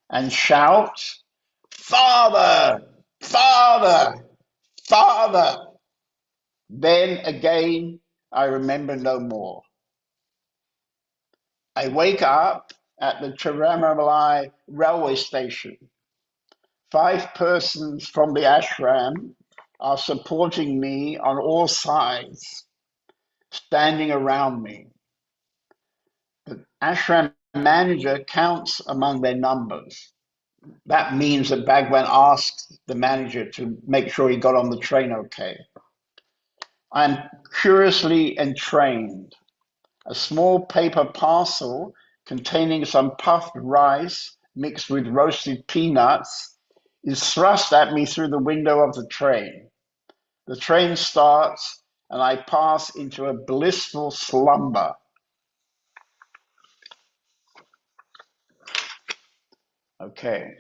and shout, "Father, Father, Father." Then again, I remember no more. I wake up at the Tirumalai railway station. 5 persons from the ashram are supporting me on all sides, standing around me. The ashram manager counts among their numbers. That means that Bhagwan asked the manager to make sure he got on the train okay. I'm curiously entrained. A small paper parcel containing some puffed rice mixed with roasted peanuts is thrust at me through the window of the train. The train starts and I pass into a blissful slumber. Okay.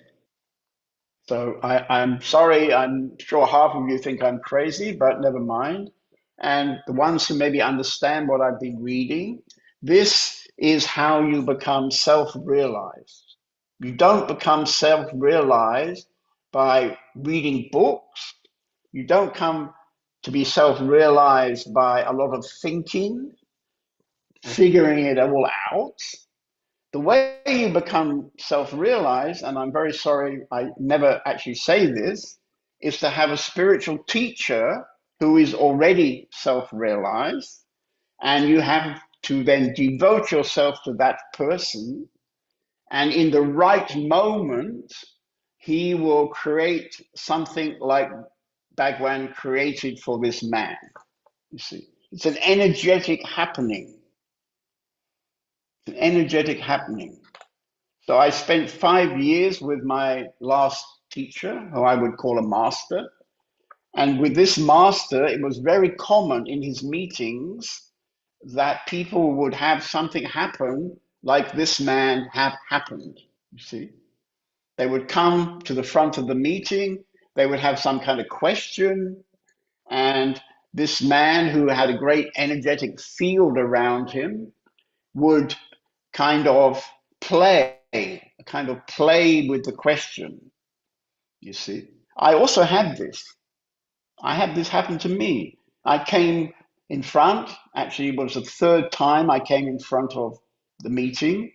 So I'm sorry, I'm sure half of you think I'm crazy, but never mind. And the ones who maybe understand what I've been reading, this is how you become self-realized. You don't become self-realized by reading books. You don't come to be self-realized by a lot of thinking, figuring it all out. The way you become self-realized, and I'm very sorry I never actually say this, is to have a spiritual teacher who is already self-realized, and you have to then devote yourself to that person, and in the right moment, he will create something like Bhagwan created for this man. You see, it's an energetic happening. It's an energetic happening. So I spent 5 years with my last teacher, who I would call a master. And with this master, it was very common in his meetings that people would have something happen like this man had happened, you see. They would come to the front of the meeting, they would have some kind of question, and this man who had a great energetic field around him would kind of play with the question, you see. I also had this. I had this happen to me. I came in front, actually it was the third time I came in front of the meeting.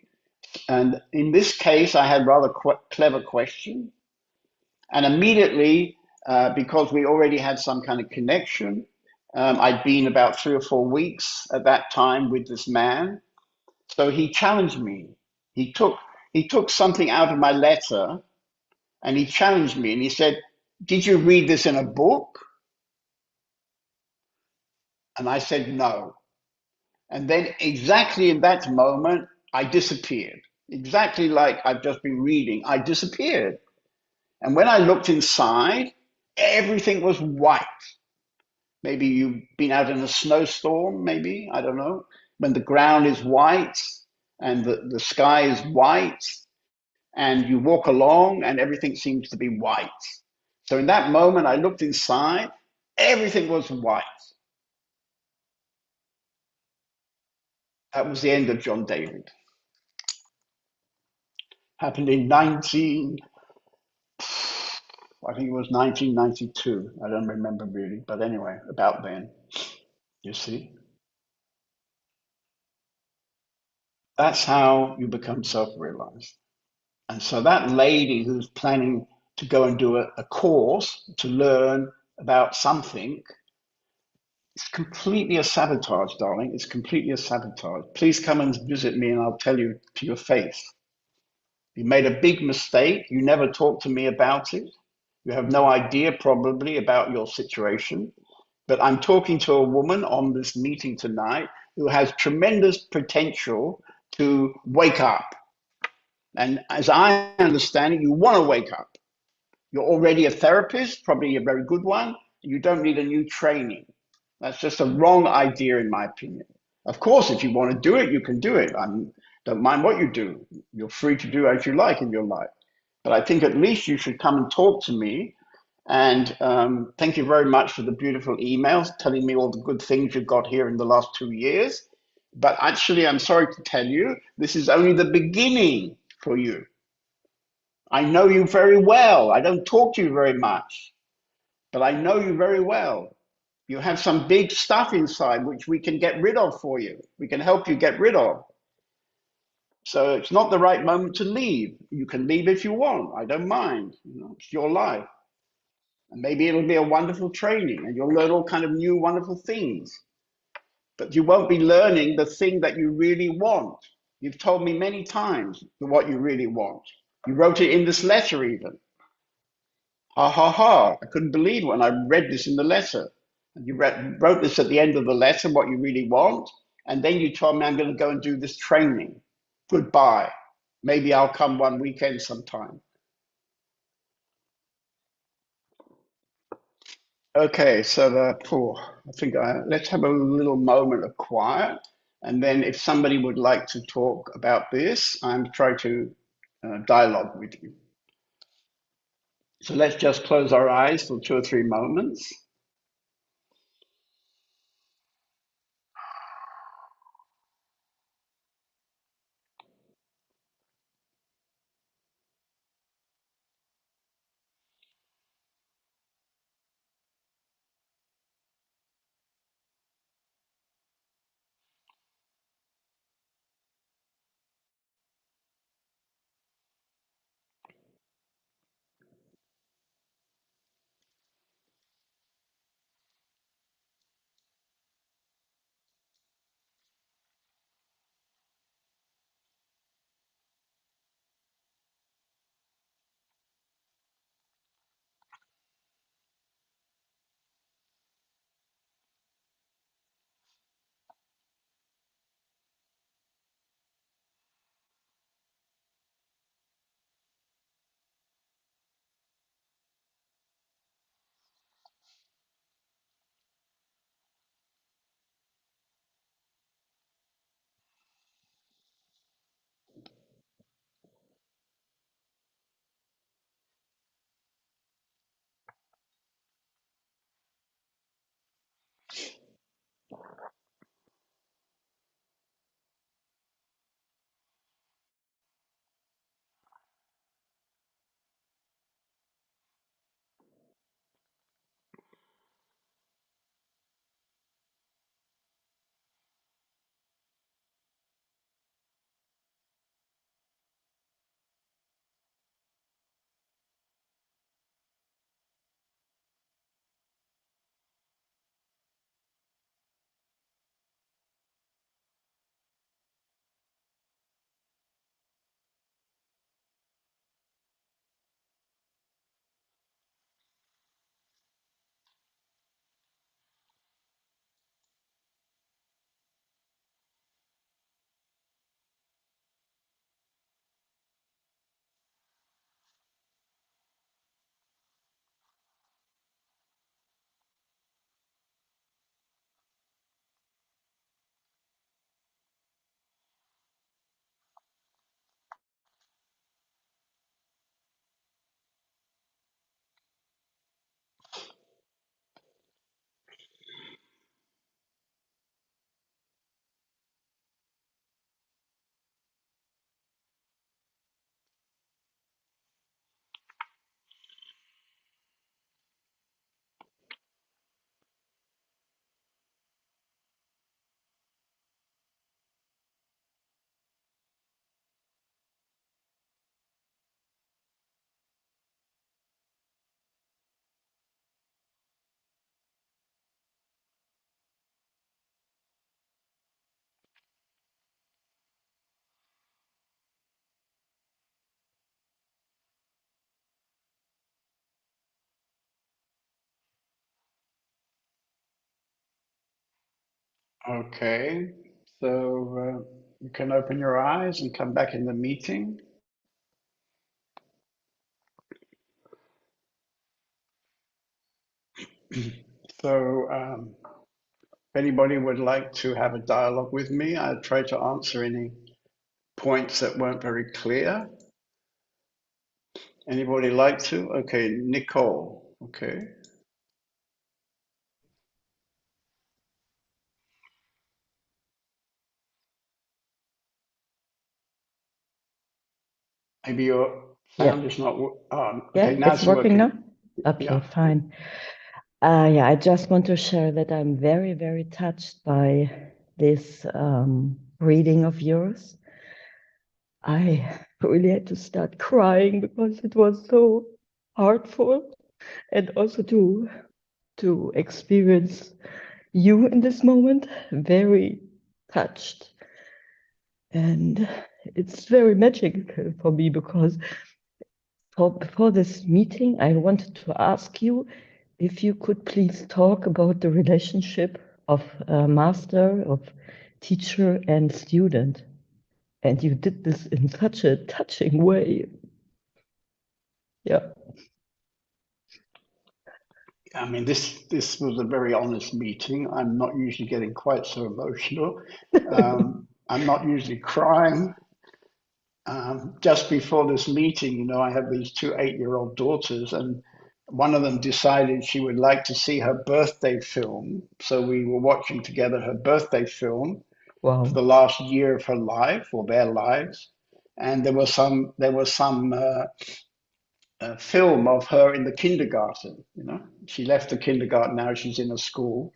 And in this case, I had rather clever question. And immediately, because we already had some kind of connection, I'd been about 3 or 4 weeks at that time with this man. So he challenged me. He he took something out of my letter and he challenged me and he said, "Did you read this in a book?" And I said, "No." And then exactly in that moment, I disappeared. Exactly like I've just been reading, I disappeared. And when I looked inside, everything was white. Maybe you've been out in a snowstorm, maybe, I don't know, when the ground is white and the sky is white and you walk along and everything seems to be white. So in that moment, I looked inside, everything was white. That was the end of John David. Happened in I think it was 1992. I don't remember really, but anyway, about then, you see. That's how you become self-realized. And so that lady who's planning to go and do a course to learn about something, it's completely a sabotage, darling. It's completely a sabotage. Please come and visit me and I'll tell you to your face. You made a big mistake. You never talked to me about it. You have no idea probably about your situation. But I'm talking to a woman on this meeting tonight who has tremendous potential to wake up. And as I understand it, you want to wake up. You're already a therapist, probably a very good one. You don't need a new training. That's just a wrong idea, in my opinion. Of course, if you want to do it, you can do it. I don't mind what you do. You're free to do as you like in your life. But I think at least you should come and talk to me. And thank you very much for the beautiful emails telling me all the good things you've got here in the last 2 years. But actually, I'm sorry to tell you, this is only the beginning for you. I know you very well. I don't talk to you very much, but I know you very well. You have some big stuff inside which we can get rid of for you. We can help you get rid of. So it's not the right moment to leave. You can leave if you want. I don't mind. You know, it's your life. And maybe it'll be a wonderful training and you'll learn all kind of new wonderful things. But you won't be learning the thing that you really want. You've told me many times what you really want. You wrote it in this letter even. Ha ha ha. I couldn't believe when I read this in the letter. And you wrote this at the end of the letter, what you really want. And then you told me I'm going to go and do this training. Goodbye. Maybe I'll come one weekend sometime. Okay, so I think let's have a little moment of quiet. And then if somebody would like to talk about this, I'm trying to dialogue with you. So let's just close our eyes for 2 or 3 moments. Okay, so you can open your eyes and come back in the meeting. So if anybody would like to have a dialogue with me, I'll try to answer any points that weren't very clear. Anybody like to? Okay, Nicole. Okay. Maybe your sound is not. Okay, Yeah, now it's working now? Okay, Yeah. fine. Yeah, I just want to share that I'm very, very touched by this reading of yours. I really had to start crying because it was so heartful, and also to experience you in this moment, very touched. And it's very magical for me because before this meeting, I wanted to ask you if you could please talk about the relationship of master, of teacher and student. And you did this in such a touching way. Yeah. I mean, this was a very honest meeting. I'm not usually getting quite so emotional. I'm not usually crying. Just before this meeting, you know, I have these two 8-year-old daughters, and one of them decided she would like to see her birthday film. So we were watching together her birthday film for the Wow. last year of her life or their lives. And there was some film of her in the kindergarten. You know, she left the kindergarten, now she's in a school.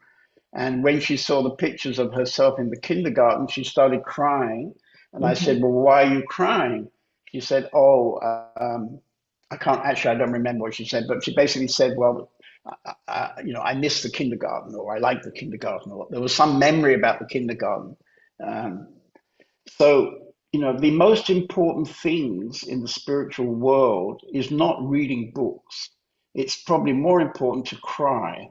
And when she saw the pictures of herself in the kindergarten, she started crying. And I said, "Well, why are you crying?" She said, "Oh, I can't actually, I don't remember what she said, but she basically said, well, you know, I miss the kindergarten, or I like the kindergarten, or there was some memory about the kindergarten." Um, so, you know, the most important things in the spiritual world is not reading books. It's probably more important to cry.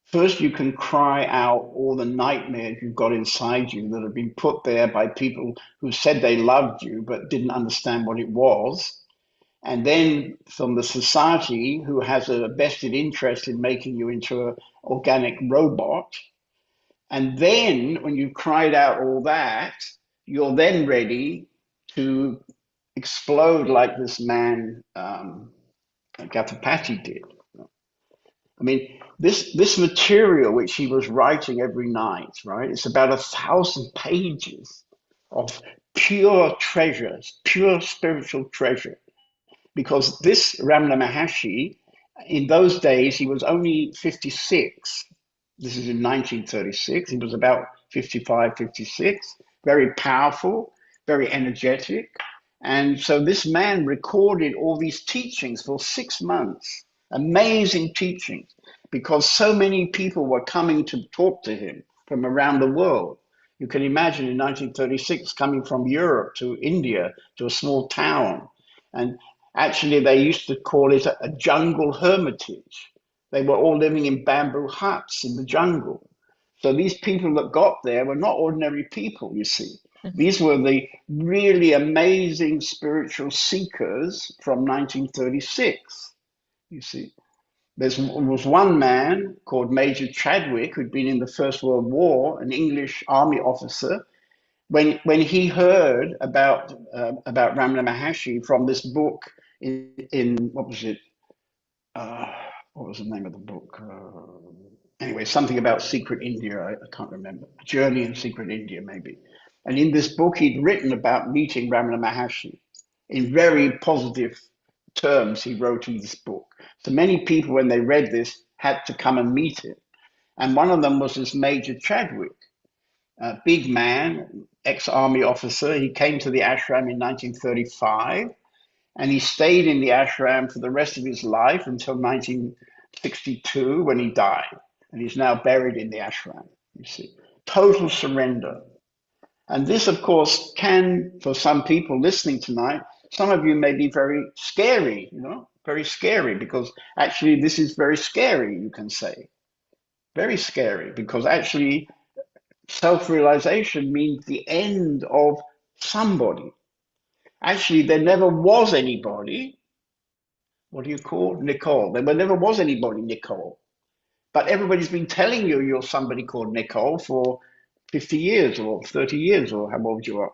First, you can cry out all the nightmares you've got inside you that have been put there by people who said they loved you but didn't understand what it was. And then from the society who has a vested interest in making you into an organic robot. And then when you've cried out all that, you're then ready to explode like this man, Gatapati did. I mean, this material which he was writing every night, right? It's about 1,000 pages of pure treasures, pure spiritual treasure. Because this Ramana Maharshi, in those days, he was only 56. This is in 1936. He was about 55, 56, very powerful, very energetic. And so this man recorded all these teachings for 6 months, amazing teachings, because so many people were coming to talk to him from around the world. You can imagine in 1936 coming from Europe to India to a small town. And actually, they used to call it a jungle hermitage. They were all living in bamboo huts in the jungle. So these people that got there were not ordinary people, you see. These were the really amazing spiritual seekers from 1936, you see. There was one man called Major Chadwick who'd been in the First World War, an English army officer. When he heard about Ramana Maharshi from this book in what was it? What was the name of the book? Anyway, something about secret India. I can't remember. Journey in Secret India, maybe. And in this book, he'd written about meeting Ramana Maharshi in very positive terms. He wrote in this book. So many people, when they read this, had to come and meet him. And one of them was this Major Chadwick, a big man, ex-army officer. He came to the ashram in 1935. And he stayed in the ashram for the rest of his life until 1962 when he died. And he's now buried in the ashram, you see. Total surrender. And this, of course, can, for some people listening tonight, some of you may be very scary, you know, very scary, because actually this is very scary, you can say. Very scary, because actually self-realization means the end of somebody. Actually, there never was anybody. What do you call Nicole? There never was anybody, Nicole. But everybody's been telling you you're somebody called Nicole for 50 years or 30 years or how old you are.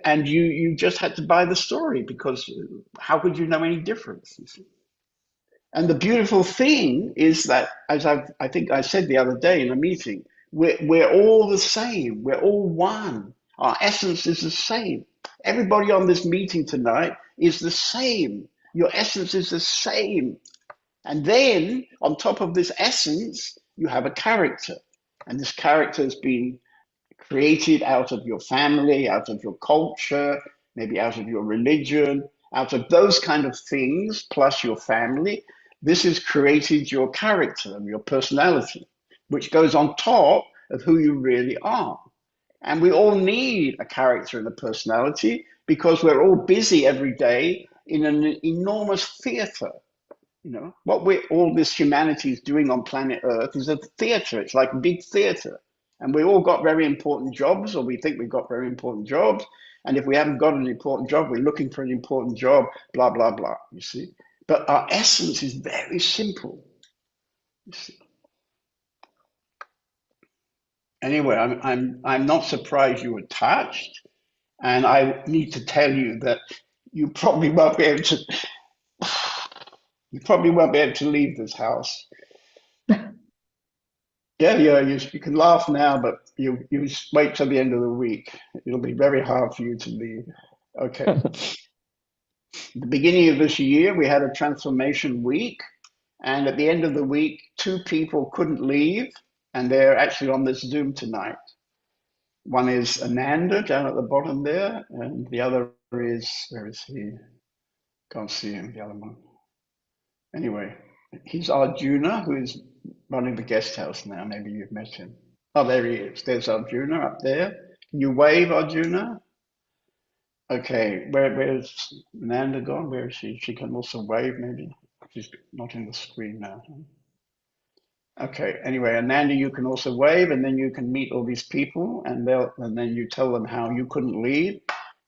And you just had to buy the story, because how could you know any difference? You see? And the beautiful thing is that, as I think I said the other day in a meeting, we're all the same. We're all one. Our essence is the same. Everybody on this meeting tonight is the same. Your essence is the same. And then on top of this essence, you have a character. And this character has been created out of your family, out of your culture, maybe out of your religion, out of those kind of things, plus your family. This has created your character and your personality, which goes on top of who you really are. And we all need a character and a personality, because we're all busy every day in an enormous theater. You know, what all this humanity is doing on planet Earth is a theater. It's like a big theater. And we all got very important jobs, or we think we've got very important jobs. And if we haven't got an important job, we're looking for an important job, blah, blah, blah, you see. But our essence is very simple, you see. Anyway, I'm not surprised you were touched. And I need to tell you that you probably won't be able to, leave this house. Yeah, you can laugh now, but you wait till the end of the week. It'll be very hard for you to leave. Okay. The beginning of this year, we had a transformation week. And at the end of the week, 2 people couldn't leave. And they're actually on this Zoom tonight. One is Ananda down at the bottom there. And the other is, where is he? Can't see him, the other one. Anyway, he's Arjuna, who is running the guest house now. Maybe you've met him. Oh, there he is. There's Arjuna up there. Can you wave, Arjuna? Okay, where's Nanda gone? Where is she? She can also wave, maybe. She's not in the screen now. Okay, anyway, Ananda, you can also wave, and then you can meet all these people, and then you tell them how you couldn't leave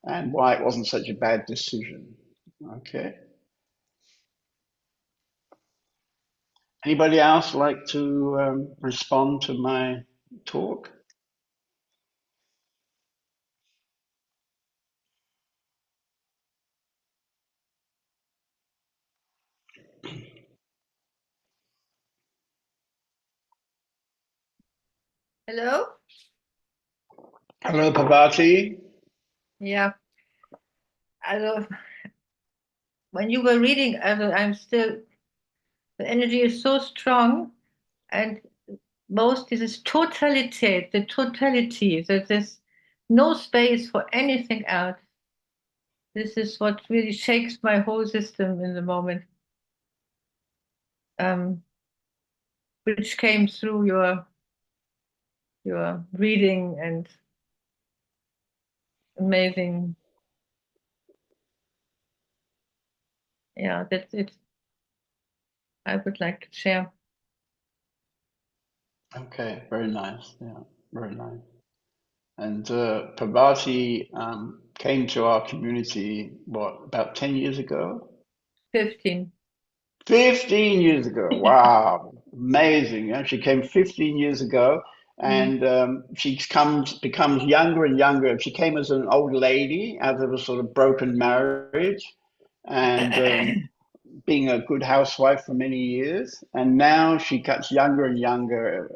and why it wasn't such a bad decision. Okay. Anybody else like to respond to my talk? Hello? Hello, Pavati. Yeah. Also, when you were reading, I'm still, the energy is so strong, and most is totalität, the totality, that there's no space for anything else. This is what really shakes my whole system in the moment, which came through your reading and amazing. Yeah, that's it. I would like to share. Okay, very nice. Yeah, very nice. And Pavati came to our community, what, about 10 years ago? 15. 15 years ago. Wow, amazing. Yeah? She came 15 years ago, and she becomes younger and younger. She came as an old lady out of a sort of broken marriage, and being a good housewife for many years. And now she gets younger and younger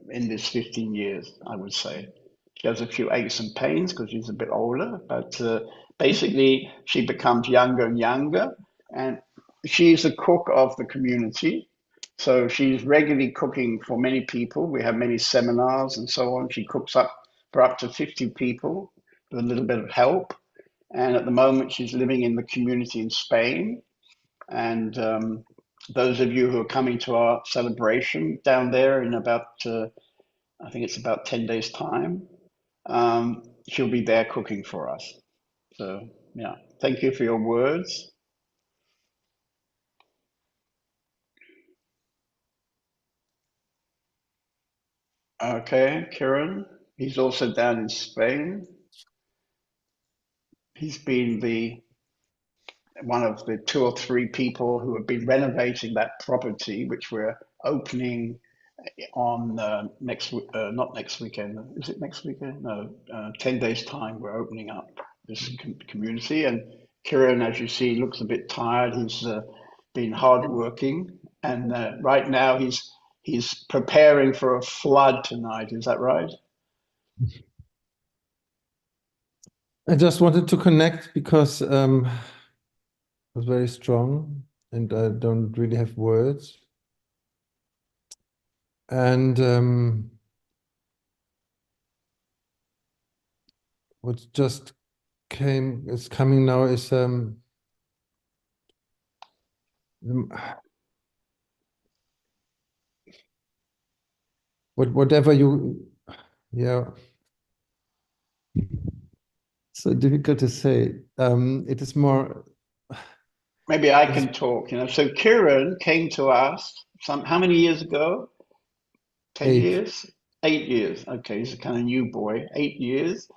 in this 15 years, I would say. She has a few aches and pains because she's a bit older, but basically she becomes younger and younger. And she's the cook of the community. So she's regularly cooking for many people. We have many seminars and so on. She cooks up for up to 50 people with a little bit of help. And at the moment, she's living in the community in Spain. And those of you who are coming to our celebration down there in about, I think it's about 10 days' time, she'll be there cooking for us. So, yeah, thank you for your words. Okay, Kiran. He's also down in Spain. He's been one of the 2 or 3 people who have been renovating that property, which we're opening on not next weekend. Is it next weekend? No, 10 days time. We're opening up this community, and Kiran, as you see, looks a bit tired. He's been hardworking, and right now he's preparing for a flood tonight. Is that right? I just wanted to connect because it was very strong and I don't really have words. And what just is coming now is whatever you, yeah, so difficult to say. It is more. Maybe I can talk. So Kiran came to us how many years ago? 10 8. years? 8 years. Okay, he's a kind of new boy. 8 years.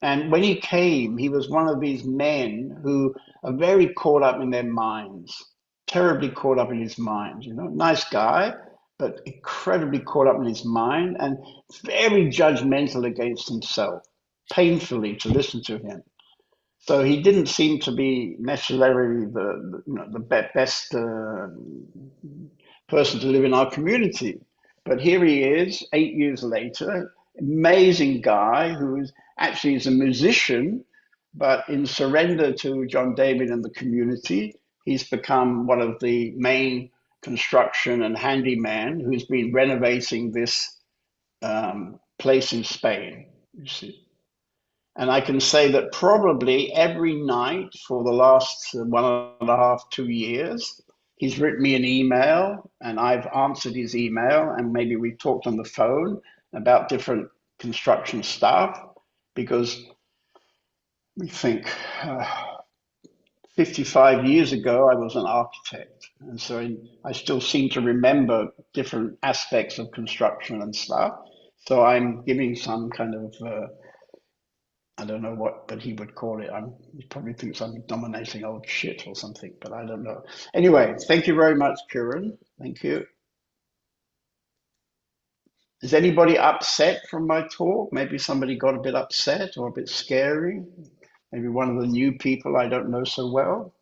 And when he came, he was one of these men who are very caught up in their minds, terribly caught up in his mind. Nice guy, but incredibly caught up in his mind and very judgmental against himself, painfully to listen to him. So he didn't seem to be necessarily the best person to live in our community. But here he is, 8 years later, amazing guy who actually is a musician, but in surrender to John David and the community, he's become one of the main construction and handyman who's been renovating this place in Spain, you see. And I can say that probably every night for the last 1.5, 2 years, he's written me an email and I've answered his email, and maybe we talked on the phone about different construction stuff, because we think 55 years ago I was an architect, and so I still seem to remember different aspects of construction and stuff. So I'm giving some kind of I don't know what, but he would call it. He probably thinks I'm dominating old shit or something, but I don't know. Anyway, thank you very much, Kiran. Thank you. Is anybody upset from my talk? Maybe somebody got a bit upset or a bit scary. Maybe one of the new people I don't know so well.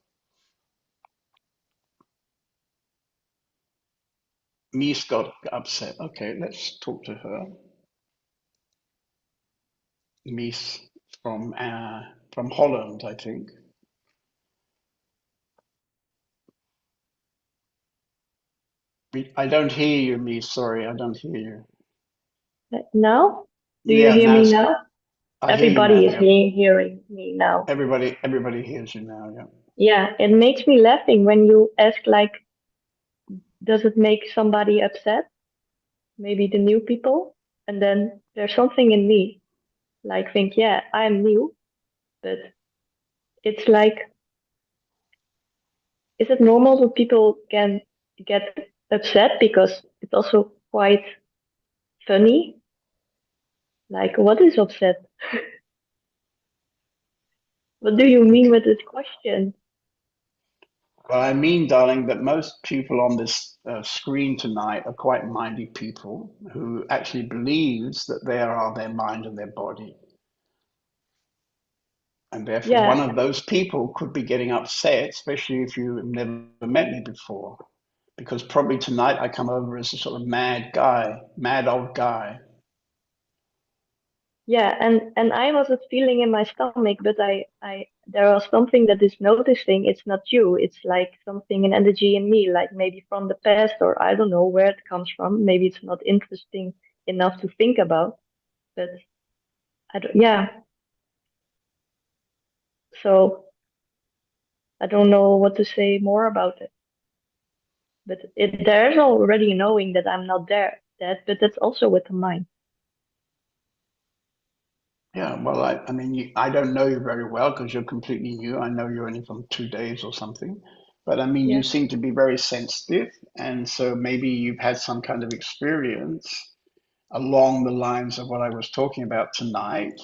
Mies got upset. Okay, let's talk to her. Mies from Holland, I think. I don't hear you, Mies. Sorry, I don't hear you. Now? Do you Yeah, hear me now now? I hear you Everybody now, is yeah. hearing me now. Everybody hears you now, yeah. Yeah, it makes me laughing when you ask, like, does it make somebody upset? Maybe the new people? And then there's something in me, like, think, yeah, I'm new, but it's like, is it normal that people can get upset? Because it's also quite funny. Like, what is upset? What do you mean with this question? Well, I mean, darling, that most people on this screen tonight are quite minded people who actually believes that they are their mind and their body. And therefore, one Yeah, of those people could be getting upset, especially if you've never met me before. Because probably tonight I come over as a sort of mad guy, mad old guy. yeah, and I was just feeling in my stomach, but I there was something that is noticing it's not you. It's like something, an energy in me, like maybe from the past, or I don't know where it comes from. Maybe it's not interesting enough to think about, but I don't, yeah. So I don't know what to say more about it. But there's already knowing that I'm not there. But that's also with the mind. Yeah, well, I mean, I don't know you very well because you're completely new. I know you only from 2 days or something. But I mean, Yeah. you seem to be very sensitive. And so maybe you've had some kind of experience along the lines of what I was talking about tonight,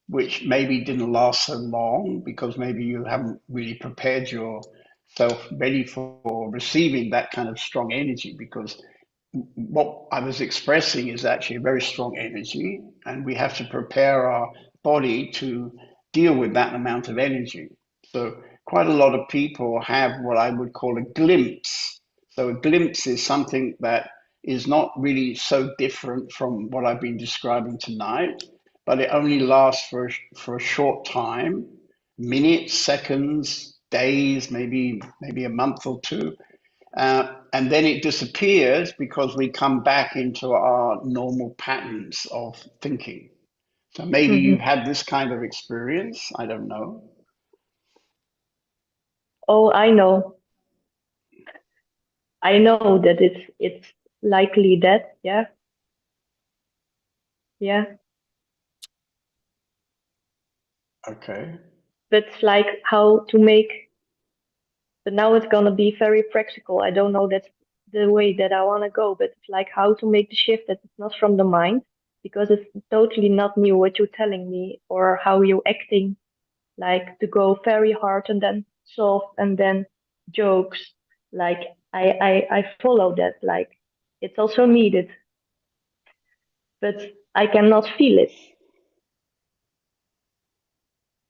which maybe didn't last so long because maybe you haven't really prepared yourself ready for receiving that kind of strong energy, because what I was expressing is actually a very strong energy, and we have to prepare our body to deal with that amount of energy. So quite a lot of people have what I would call a glimpse. So a glimpse is something that is not really so different from what I've been describing tonight, but it only lasts for a short time, minutes, seconds, days, maybe a month or two. And then it disappears because we come back into our normal patterns of thinking. So maybe you've had this kind of experience. I don't know. Oh, I know. I know that it's likely that, yeah. Yeah. Okay. But it's like how to make, but now it's gonna be very practical. I don't know that's the way that I wanna go, but it's like how to make the shift that it's not from the mind, because it's totally not new what you're telling me or how you're acting, like to go very hard and then soft and then jokes. Like I follow that, like it's also needed, but I cannot feel it.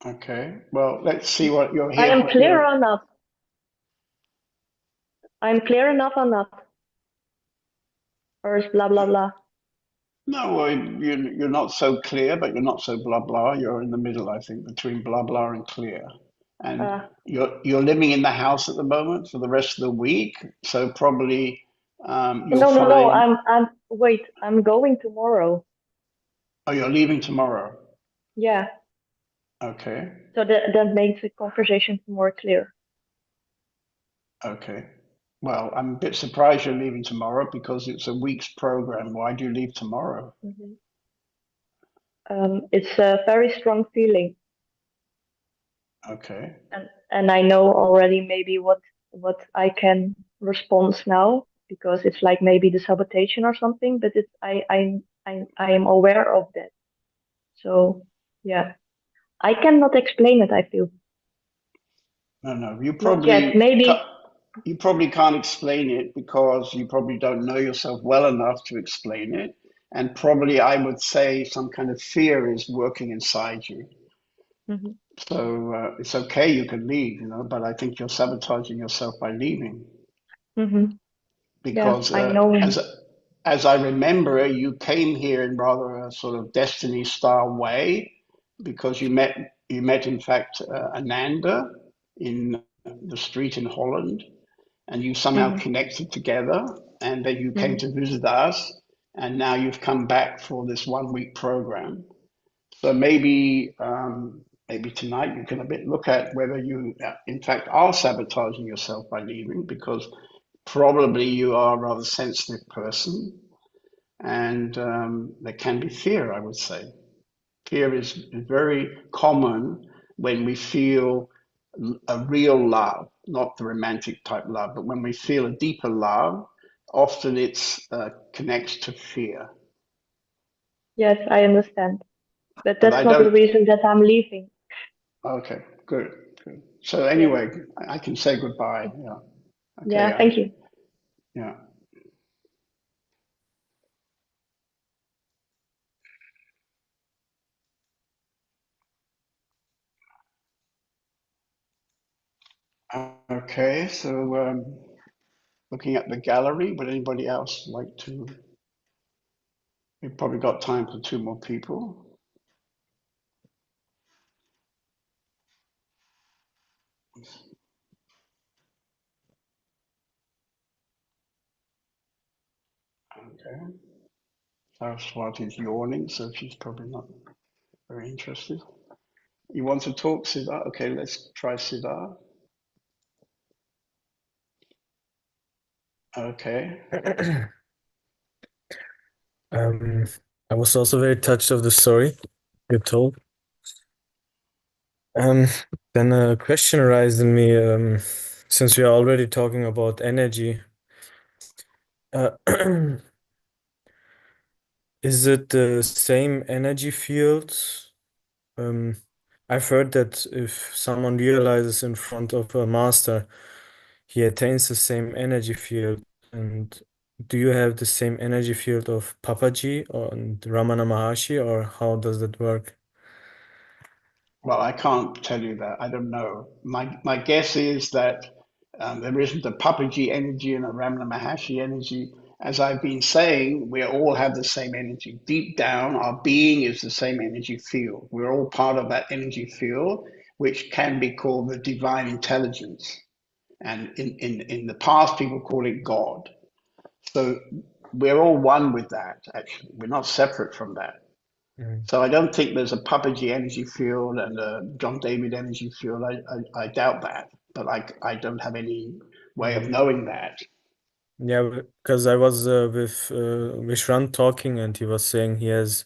Okay. Well, let's see what you're I here am for. clear or not? I'm clear enough or not? Or is blah blah blah? No, well, you're not so clear, but you're not so blah blah. You're in the middle, I think, between blah blah and clear. And you're living in the house at the moment for the rest of the week, so probably you'll no. find. I'm wait. I'm going tomorrow. Oh, you're leaving tomorrow. Yeah. Okay. So that makes the conversation more clear. Okay. Well, I'm a bit surprised you're leaving tomorrow because it's a week's program. Why do you leave tomorrow? It's a very strong feeling, Okay. and I know already maybe what I can respond now, because it's like maybe the sabotage or something. But it's I am aware of that. So yeah, I cannot explain it. I feel No. not yet. Maybe. You probably can't explain it because you probably don't know yourself well enough to explain it. And probably I would say some kind of fear is working inside you. So it's okay, you can leave, but I think you're sabotaging yourself by leaving. Because I know. as I remember it, you came here in rather a sort of destiny style way, because you met in fact Ananda in the street in Holland, and you somehow connected together, and then you came to visit us, and now you've come back for this 1 week program. So maybe tonight you can a bit look at whether you in fact are sabotaging yourself by leaving, because probably you are a rather sensitive person, and there can be fear, I would say. Fear is very common when we feel a real love, not the romantic type love, but when we feel a deeper love, often it's connects to fear. Yes, I understand. But And that's not the reason that I'm leaving. Okay, good. So anyway, I can say goodbye. Yeah. Okay, Yeah, thank you. Yeah. Okay, so looking at the gallery, would anybody else like to? We've probably got time for 2 more people. Okay. Saraswati's yawning, so she's probably not very interested. You want to talk, Siddha? Okay, let's try Siddha. Okay. I was also very touched of the story you told. Then a question arises in me, since we are already talking about energy. Is it the same energy field? Um, I've heard that if someone realizes in front of a master, he attains the same energy field. And do you have the same energy field of Papaji or and Ramana Maharshi, or how does that work? Well, I can't tell you that. I don't know. My guess is that there isn't a Papaji energy and a Ramana Maharshi energy. As I've been saying, we all have the same energy. Deep down, our being is the same energy field. We're all part of that energy field, which can be called the divine intelligence. And in the past, people call it God. So we're all one with that, actually. We're not separate from that. Mm. So I don't think there's a Papaji energy field and a John David energy field. I doubt that, but I don't have any way of knowing that. Yeah, because I was with Vishran talking, and he was saying he has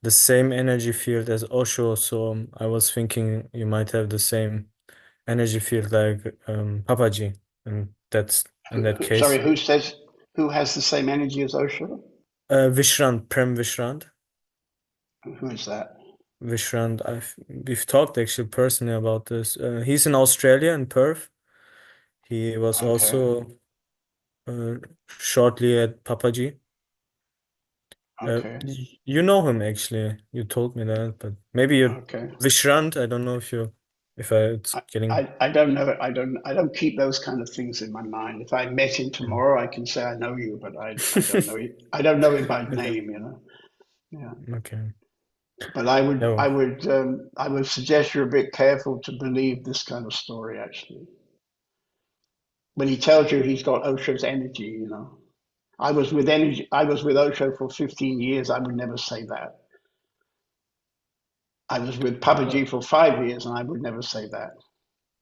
the same energy field as Osho. So I was thinking you might have the same energy field like Papaji, and that's in that Sorry, case. who has the same energy as Osho? Vishrant, Prem Vishrant. Who is that? Vishrant, we've talked actually personally about this. He's in Australia, in Perth. He was Okay. also shortly at Papaji. Okay. You know him actually. You told me that, but maybe you Okay. Vishrant. I don't know if it's getting. I don't know. I don't keep those kind of things in my mind. If I met him tomorrow, I can say I know you, but I don't know it. I don't know him by name, you know. Yeah. Okay. But No. I would suggest you're a bit careful to believe this kind of story. Actually, when he tells you he's got Osho's energy, you know, I was with Osho for 15 years. I would never say that. I was with Papaji for 5 years, and I would never say that.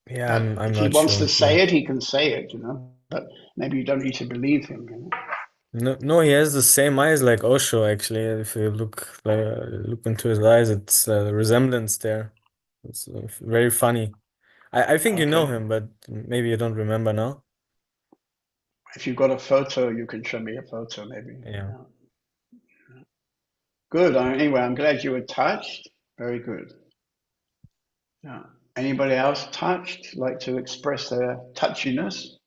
Yeah, But I'm if he not wants sure. to say it, he can say it, you know. But maybe you don't need to believe him, you know. No, he has the same eyes like Osho actually. If you look into his eyes, it's a resemblance there. It's very funny. I think you know Okay. him, but maybe you don't remember now. If you've got a photo, you can show me a photo, maybe. Yeah. Good. Anyway, I'm glad you were touched. Very good. Yeah. Anybody else touched? Like to express their touchiness?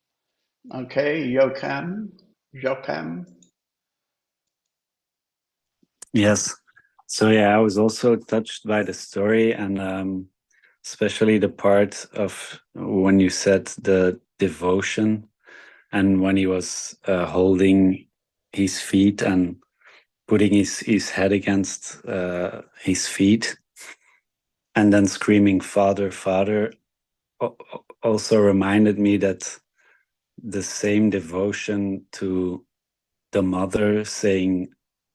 Okay, Jokam. Yes. So yeah, I was also touched by the story, and especially the part of when you said the devotion, and when he was holding his feet and putting his head against his feet, and then screaming "Father, Father," also reminded me that the same devotion to the mother, saying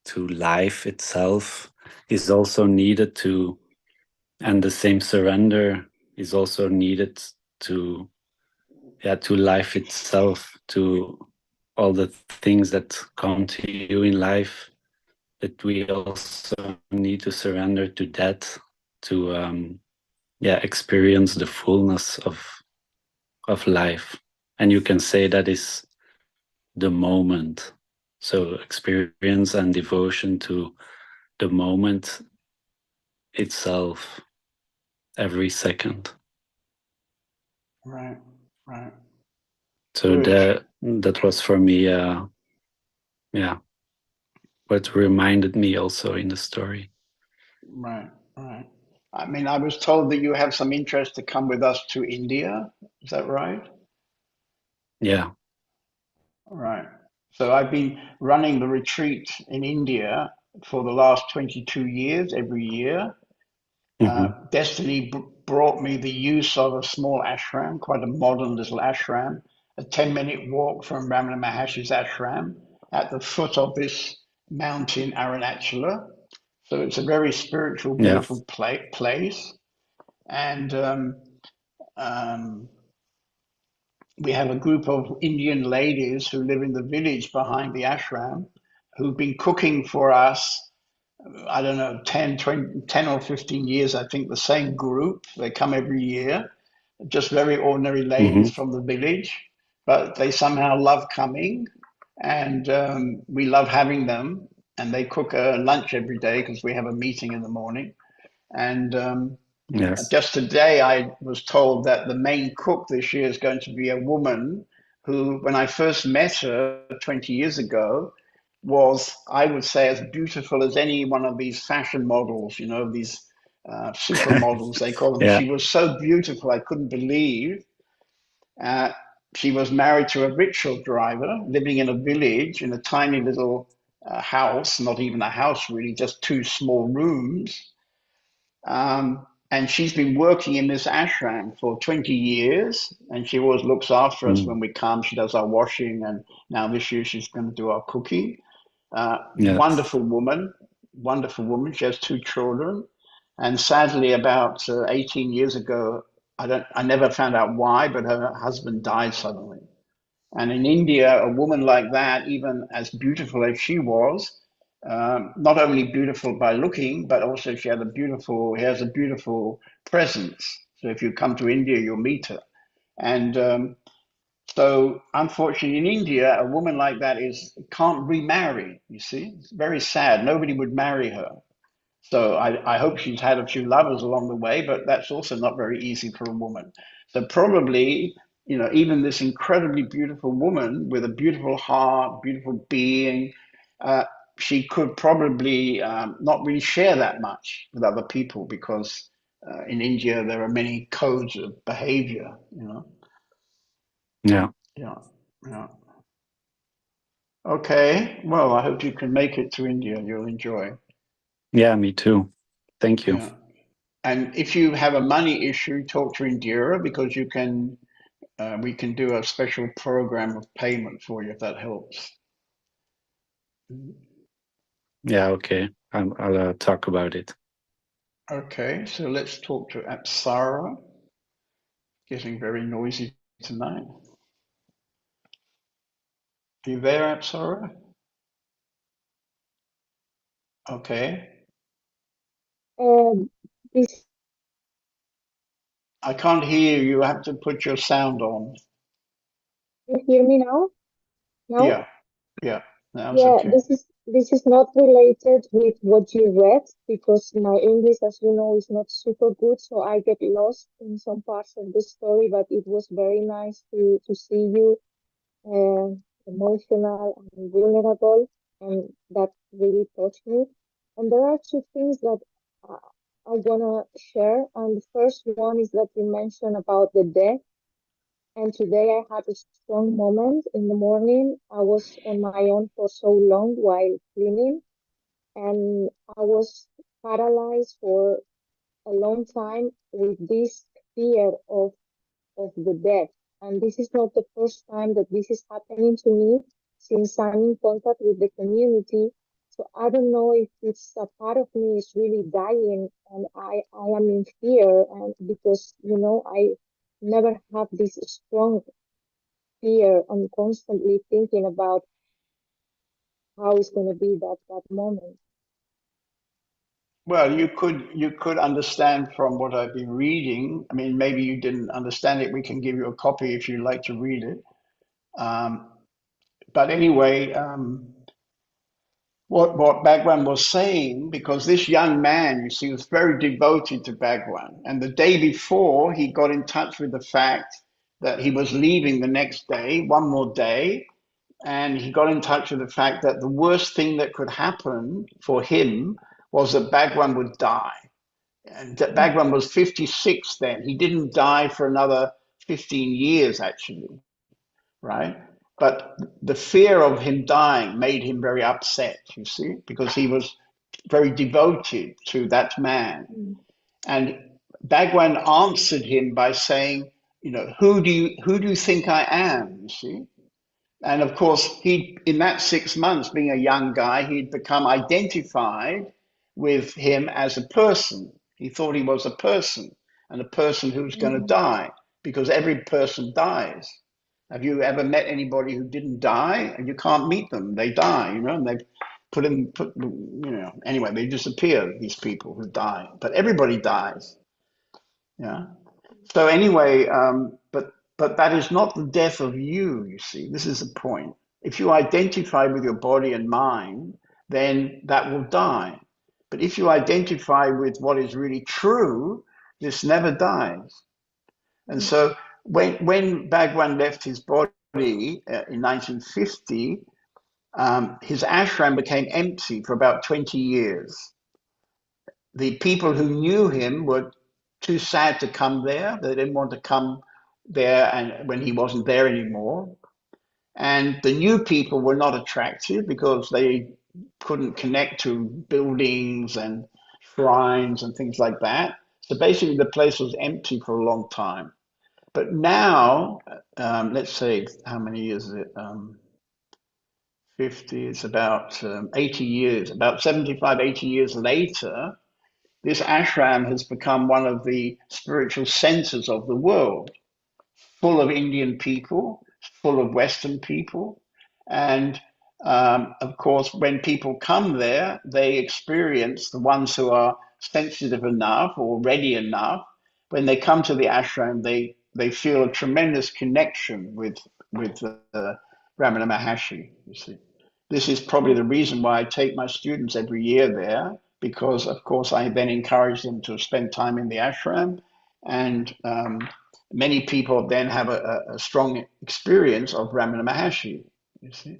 to life itself, is also needed to, and the same surrender is also needed to life itself, to all the things that come to you in life, that we also need to surrender to that, to experience the fullness of life. And you can say that is the moment. So experience and devotion to the moment itself, every second. Right, right. So Good. that was for me, what reminded me also in the story. Right, right. I mean, I was told that you have some interest to come with us to India. Is that right? Yeah. Right. So I've been running the retreat in India for the last 22 years, every year. Destiny brought me the use of a small ashram, quite a modern little ashram, a 10-minute walk from Ramana Maharshi's ashram at the foot of this mountain, Arunachala. So it's a very spiritual, beautiful place. And we have a group of Indian ladies who live in the village behind the ashram who've been cooking for us. I don't know, 10 or 15 years, I think, the same group. They come every year, just very ordinary ladies from the village, but they somehow love coming, and we love having them. and they cook lunch every day because we have a meeting in the morning. And Yes. just today, I was told that the main cook this year is going to be a woman who, when I first met her 20 years ago, was, I would say, as beautiful as any one of these fashion models, you know, these supermodels, they call them. Yeah. She was so beautiful, I couldn't believe. She was married to a rickshaw driver living in a village in a tiny little house, not even a house really, just two small rooms. And she's been working in this ashram for 20 years, and she always looks after us when we come. She does our washing, and now this year she's going to do our cooking. Yes. Wonderful woman, wonderful woman. She has two children, and sadly, about 18 years ago, I never found out why, but her husband died suddenly. And in India, a woman like that, even as beautiful as she was, not only beautiful by looking, but also she has a beautiful presence. So if you come to India, you'll meet her. And so unfortunately in India, a woman like that can't remarry, you see. It's very sad. Nobody would marry her. So I hope she's had a few lovers along the way, but that's also not very easy for a woman. So probably, you know, even this incredibly beautiful woman with a beautiful heart, beautiful being, she could probably not really share that much with other people because in India there are many codes of behavior, you know. Yeah. Yeah, yeah. Okay, well, I hope you can make it to India. You'll enjoy. Yeah, me too. Thank you. Yeah. And if you have a money issue, talk to Indira because we can do a special program of payment for you if that helps. Yeah, okay. I'll talk about it. Okay, so let's talk to Apsara. Getting very noisy tonight. Are you there, Apsara? Okay. This I can't hear you. You have to put your sound on. you hear me now? No? Yeah, yeah. Now it's Yeah, okay. this is not related with what you read because my English, as you know, is not super good, so I get lost in some parts of the story. But it was very nice to see you emotional and vulnerable, and that really touched me. And there are two things that uh, I wanna share. And the first one is that you mentioned about the death. And today I had a strong moment in the morning. I was on my own for so long while cleaning, and I was paralyzed for a long time with this fear of the death. And this is not the first time that this is happening to me since I'm in contact with the community. So I don't know if it's a part of me is really dying and I am in fear and because, you know, I never have this strong fear. I'm constantly thinking about how it's going to be that moment. Well, you could understand from what I've been reading. I mean, maybe you didn't understand it. We can give you a copy if you'd like to read it. But anyway, what Bhagwan was saying, because this young man, you see, was very devoted to Bhagwan. And the day before, he got in touch with the fact that he was leaving the next day, one more day. And he got in touch with the fact that the worst thing that could happen for him was that Bhagwan would die. And Bhagwan was 56 then. He didn't die for another 15 years, actually, right? But the fear of him dying made him very upset, you see, because he was very devoted to that man. And Bhagwan answered him by saying, you know, who do you think I am, you see? And of course, he, in that 6 months, being a young guy, he'd become identified with him as a person. He thought he was a person and a person who's going to die because every person dies. Have you ever met anybody who didn't die? And you can't meet them. They die, you know, and they anyway, they disappear, these people who die. But everybody dies. Yeah. So anyway, but that is not the death of you, you see. This is the point. If you identify with your body and mind, then that will die. But if you identify with what is really true, this never dies. And so when Bhagwan left his body in 1950, his ashram became empty for about 20 years. The people who knew him were too sad to come there. They didn't want to come there and when he wasn't there anymore. And the new people were not attracted because they couldn't connect to buildings and shrines and things like that. So basically the place was empty for a long time. But now, let's say, how many years is it? 50, it's about 80 years, about 75, 80 years later, this ashram has become one of the spiritual centers of the world, full of Indian people, full of Western people. And of course, when people come there, they experience, the ones who are sensitive enough or ready enough, when they come to the ashram, they feel a tremendous connection with Ramana Maharshi, you see. This is probably the reason why I take my students every year there, because of course I then encourage them to spend time in the ashram, and many people then have a strong experience of Ramana Maharshi, you see.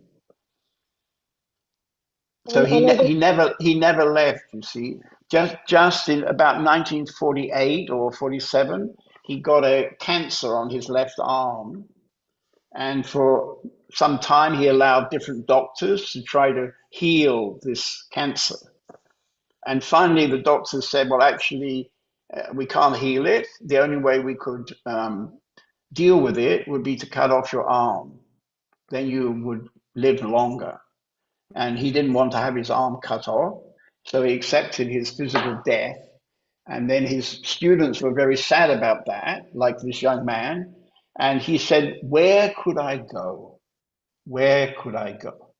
So he never left, you see. Just in about 1948 or 47, he got a cancer on his left arm, and for some time he allowed different doctors to try to heal this cancer. And finally the doctors said, well, actually, we can't heal it. The only way we could deal with it would be to cut off your arm. Then you would live longer. And he didn't want to have his arm cut off, so he accepted his physical death. And then his students were very sad about that, like this young man. And he said, where could I go? Where could I go?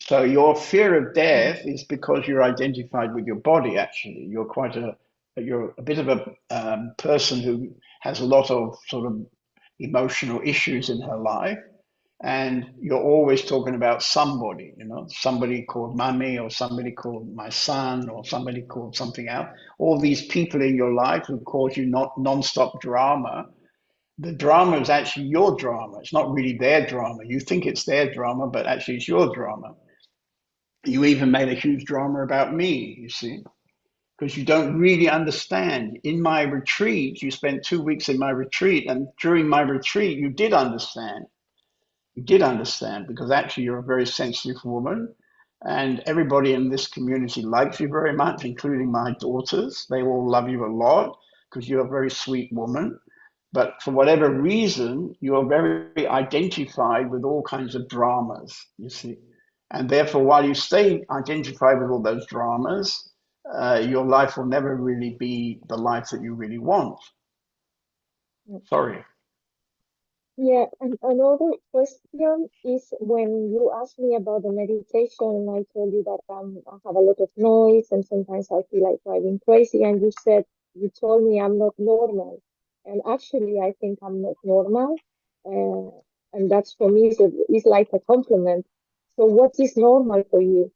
So your fear of death is because you're identified with your body, actually. You're a bit of a person who has a lot of sort of emotional issues in her life. And you're always talking about somebody, you know, somebody called mommy, or somebody called my son, or somebody called something else. All these people in your life who cause you non-stop drama. The drama is actually your drama. It's not really their drama. You think it's their drama, but actually it's your drama. You even made a huge drama about me, you see, because you don't really understand. In my retreat, you spent 2 weeks in my retreat, and during my retreat, you did understand. You did understand, because actually you're a very sensitive woman, and everybody in this community likes you very much, including my daughters. They all love you a lot because you're a very sweet woman. But for whatever reason, you are very identified with all kinds of dramas, you see. And therefore, while you stay identified with all those dramas, your life will never really be the life that you really want. Sorry. Yeah, and another question is, when you asked me about the meditation, I told you that I have a lot of noise and sometimes I feel like driving crazy, and you told me I'm not normal. And actually, I think I'm not normal. And that's, for me, is like a compliment. So what is normal for you?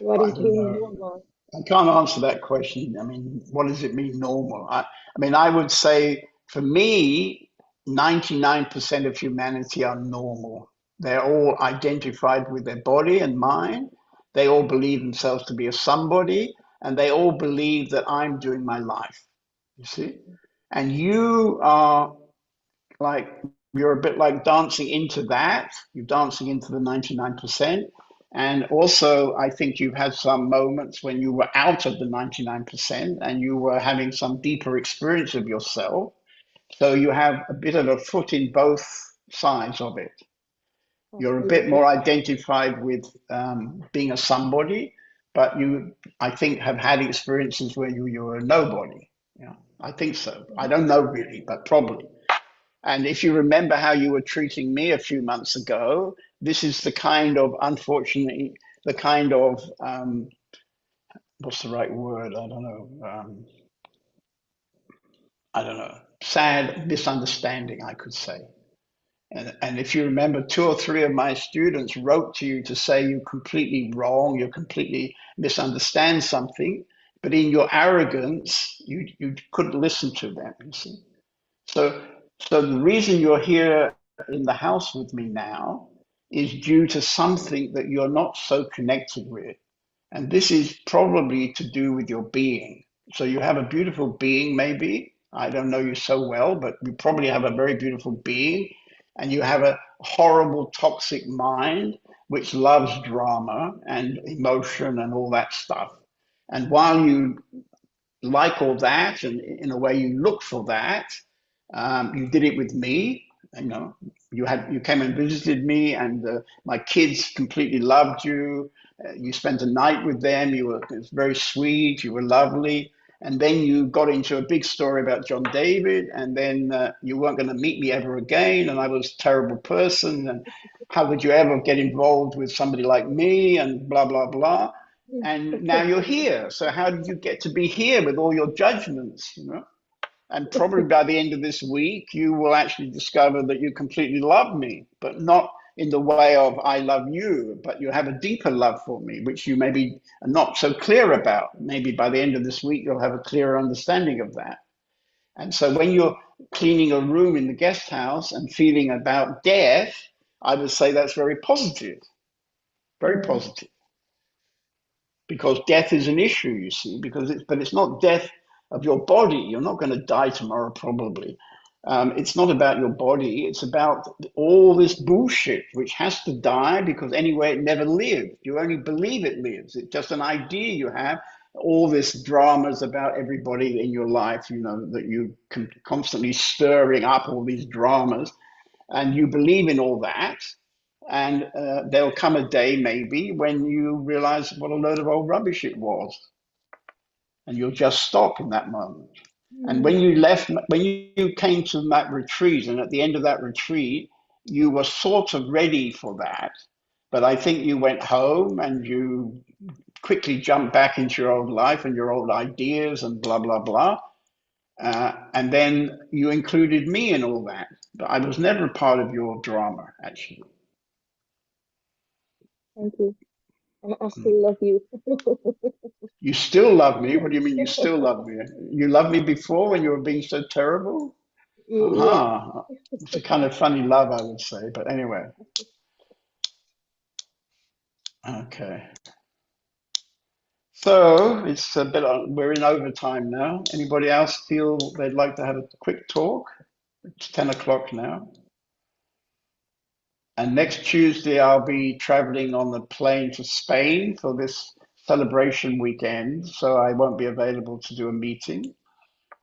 What I is don't being know. normal? I can't answer that question. I mean, what does it mean, normal? I mean, I would say for me, 99% of humanity are normal. They're all identified with their body and mind. They all believe themselves to be a somebody, and they all believe that I'm doing my life, you see? And you are like, you're a bit like dancing into that. You're dancing into the 99%. And also, I think you've had some moments when you were out of the 99% and you were having some deeper experience of yourself. So you have a bit of a foot in both sides of it. You're a bit more identified with being a somebody, but you, I think, have had experiences where you were a nobody. Yeah, I think so. I don't know really, but probably. And if you remember how you were treating me a few months ago, this is the kind of, unfortunately, the kind of, what's the right word? I don't know, sad misunderstanding, I could say. And if you remember, 2 or 3 of my students wrote to you to say you're completely wrong, you completely misunderstand something, but in your arrogance, you couldn't listen to them, you see. So the reason you're here in the house with me now is due to something that you're not so connected with. And this is probably to do with your being. So you have a beautiful being, maybe. I don't know you so well, but you probably have a very beautiful being. And you have a horrible, toxic mind, which loves drama and emotion and all that stuff. And while you like all that, and in a way you look for that, you did it with me. You know, you came and visited me, and my kids completely loved you. You spent a night with them. It was very sweet. You were lovely. And then you got into a big story about John David, and then you weren't going to meet me ever again, and I was a terrible person, and how could you ever get involved with somebody like me, and blah, blah, blah. And now you're here. So how did you get to be here with all your judgments, you know? And probably by the end of this week, you will actually discover that you completely love me, but not in the way of I love you, but you have a deeper love for me, which you maybe are not so clear about. Maybe by the end of this week, you'll have a clearer understanding of that. And so when you're cleaning a room in the guest house and feeling about death, I would say that's very positive, very positive. Because death is an issue, you see, but it's not death of your body. You're not going to die tomorrow, probably. It's not about your body. It's about all this bullshit, which has to die because anyway, it never lived. You only believe it lives. It's just an idea you have. All this dramas about everybody in your life, you know, that you can constantly stirring up all these dramas, and you believe in all that. And there'll come a day maybe when you realize what a load of old rubbish it was. And you'll just stop in that moment. And when you came to that retreat, and at the end of that retreat, you were sort of ready for that. But I think you went home and you quickly jumped back into your old life and your old ideas and blah, blah, blah. And then you included me in all that. But I was never a part of your drama, actually. Thank you. I still love you. You still love me? What do you mean you still love me? You loved me before when you were being so terrible? Yeah. It's a kind of funny love, I would say. But anyway. Okay. So it's a bit, we're in overtime now. Anybody else feel they'd like to have a quick talk? It's 10 o'clock now. And next Tuesday, I'll be traveling on the plane to Spain for this celebration weekend. So I won't be available to do a meeting.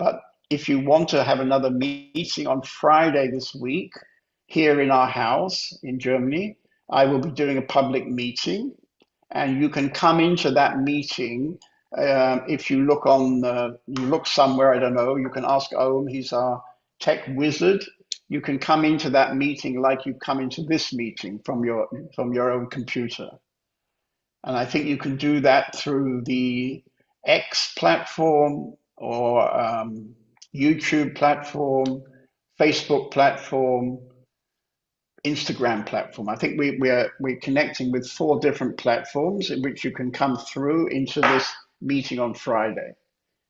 But if you want to have another meeting on Friday this week, here in our house in Germany, I will be doing a public meeting. And you can come into that meeting if you look you look somewhere, I don't know, you can ask Ohm, he's our tech wizard. You can come into that meeting like you come into this meeting from your own computer. And I think you can do that through the X platform or YouTube platform, Facebook platform, Instagram platform. I think we're connecting with 4 different platforms in which you can come through into this meeting on Friday.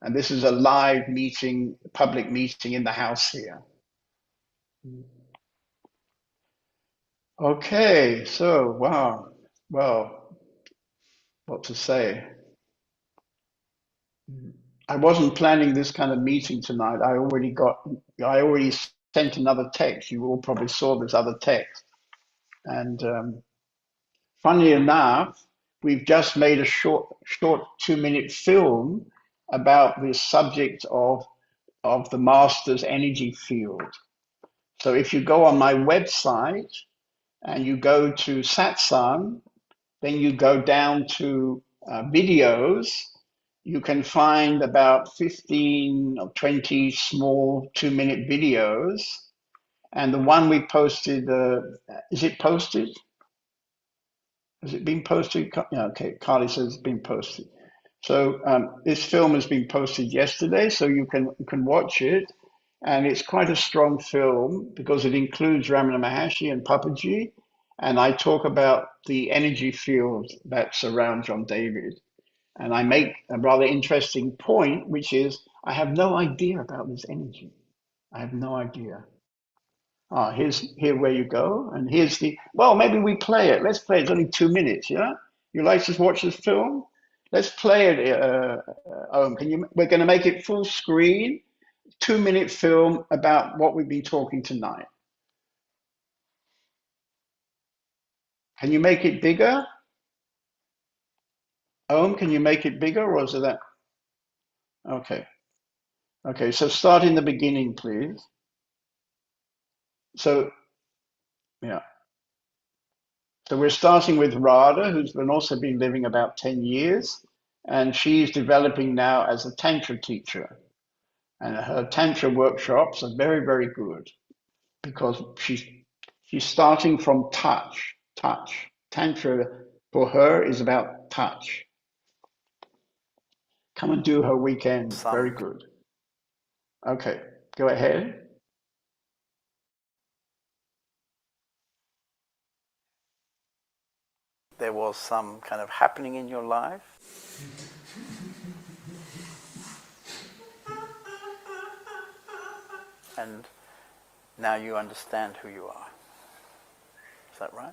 And this is a live meeting, public meeting in the house here. Okay, so wow, well, what to say? I wasn't planning this kind of meeting tonight. I already sent another text. You all probably saw this other text. And funnily enough, we've just made a short 2-minute film about the subject of the master's energy field. So if you go on my website and you go to Satsang, then you go down to videos, you can find about 15 or 20 small 2-minute videos. And the one we posted, is it posted? Has it been posted? Yeah, okay, Carly says it's been posted. So this film has been posted yesterday, so you can watch it. And it's quite a strong film because it includes Ramana Maharshi and Papaji. And I talk about the energy field that's around John David. And I make a rather interesting point, which is I have no idea about this energy. I have no idea. Here where you go. And here's well, maybe we play it. Let's play it. It's only 2 minutes, yeah? You like to watch this film? Let's play it. We're going to make it full screen, 2-minute film about what we've been talking tonight. Can you make it bigger? Can you make it bigger, or is it that? Okay. Okay, so start in the beginning, please. So, yeah. So we're starting with Radha, who's also been living about 10 years, and she's developing now as a Tantra teacher. And her Tantra workshops are very, very good because she's starting from touch. Tantra for her is about touch. Come and do her weekend. Very good. Okay, go ahead. There was some kind of happening in your life. And now you understand who you are. Is that right?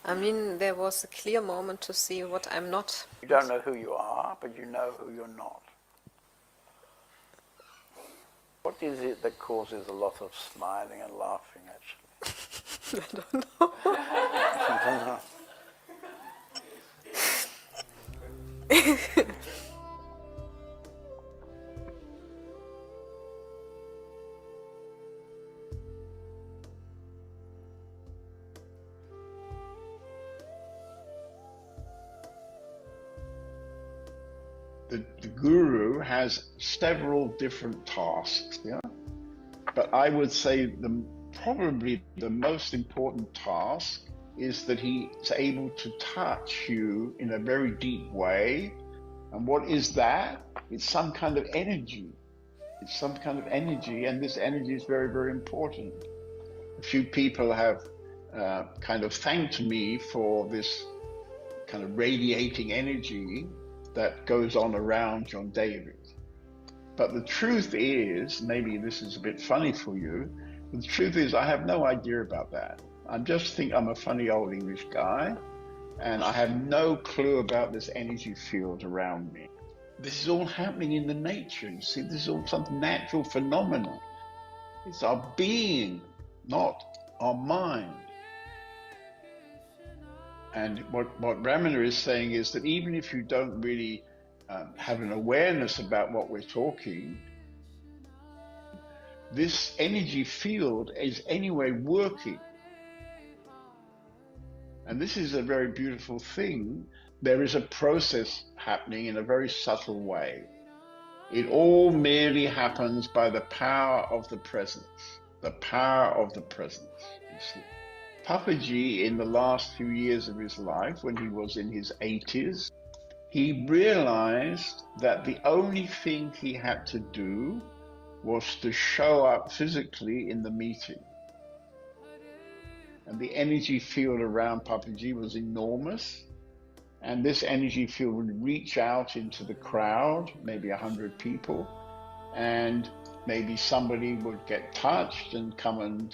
I mean, there was a clear moment to see what I'm not. You don't know who you are, but you know who you're not. What is it that causes a lot of smiling and laughing, actually? I don't know. I don't know. The guru has several different tasks, yeah? But I would say probably the most important task is that he's able to touch you in a very deep way. And what is that? It's some kind of energy. It's some kind of energy, and this energy is very, very important. A few people have kind of thanked me for this kind of radiating energy that goes on around John David. But the truth is, maybe this is a bit funny for you, but the truth is I have no idea about that. I just think I'm a funny old English guy, and I have no clue about this energy field around me. This is all happening in the nature, you see, this is all some natural phenomenon. It's our being, not our mind. And what Ramana is saying is that even if you don't really have an awareness about what we're talking, this energy field is anyway working. And this is a very beautiful thing. There is a process happening in a very subtle way. It all merely happens by the power of the presence. The power of the presence, you see. Papaji, in the last few years of his life, when he was in his 80s, he realized that the only thing he had to do was to show up physically in the meeting. And the energy field around Papaji was enormous. And this energy field would reach out into the crowd, maybe 100 people, and maybe somebody would get touched and come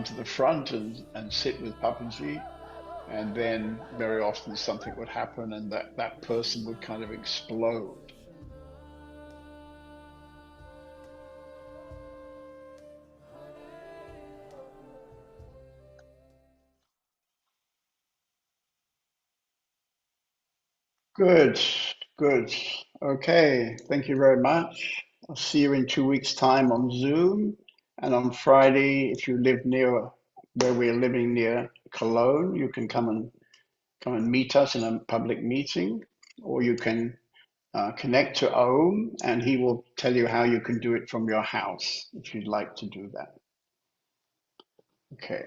to the front and sit with Papaji. And then very often something would happen and that person would kind of explode. Good. Okay, thank you very much. I'll see you in 2 weeks' time on Zoom. And on Friday, if you live near where we're living near Cologne, you can come and meet us in a public meeting, or you can connect to Om and he will tell you how you can do it from your house if you'd like to do that. Okay.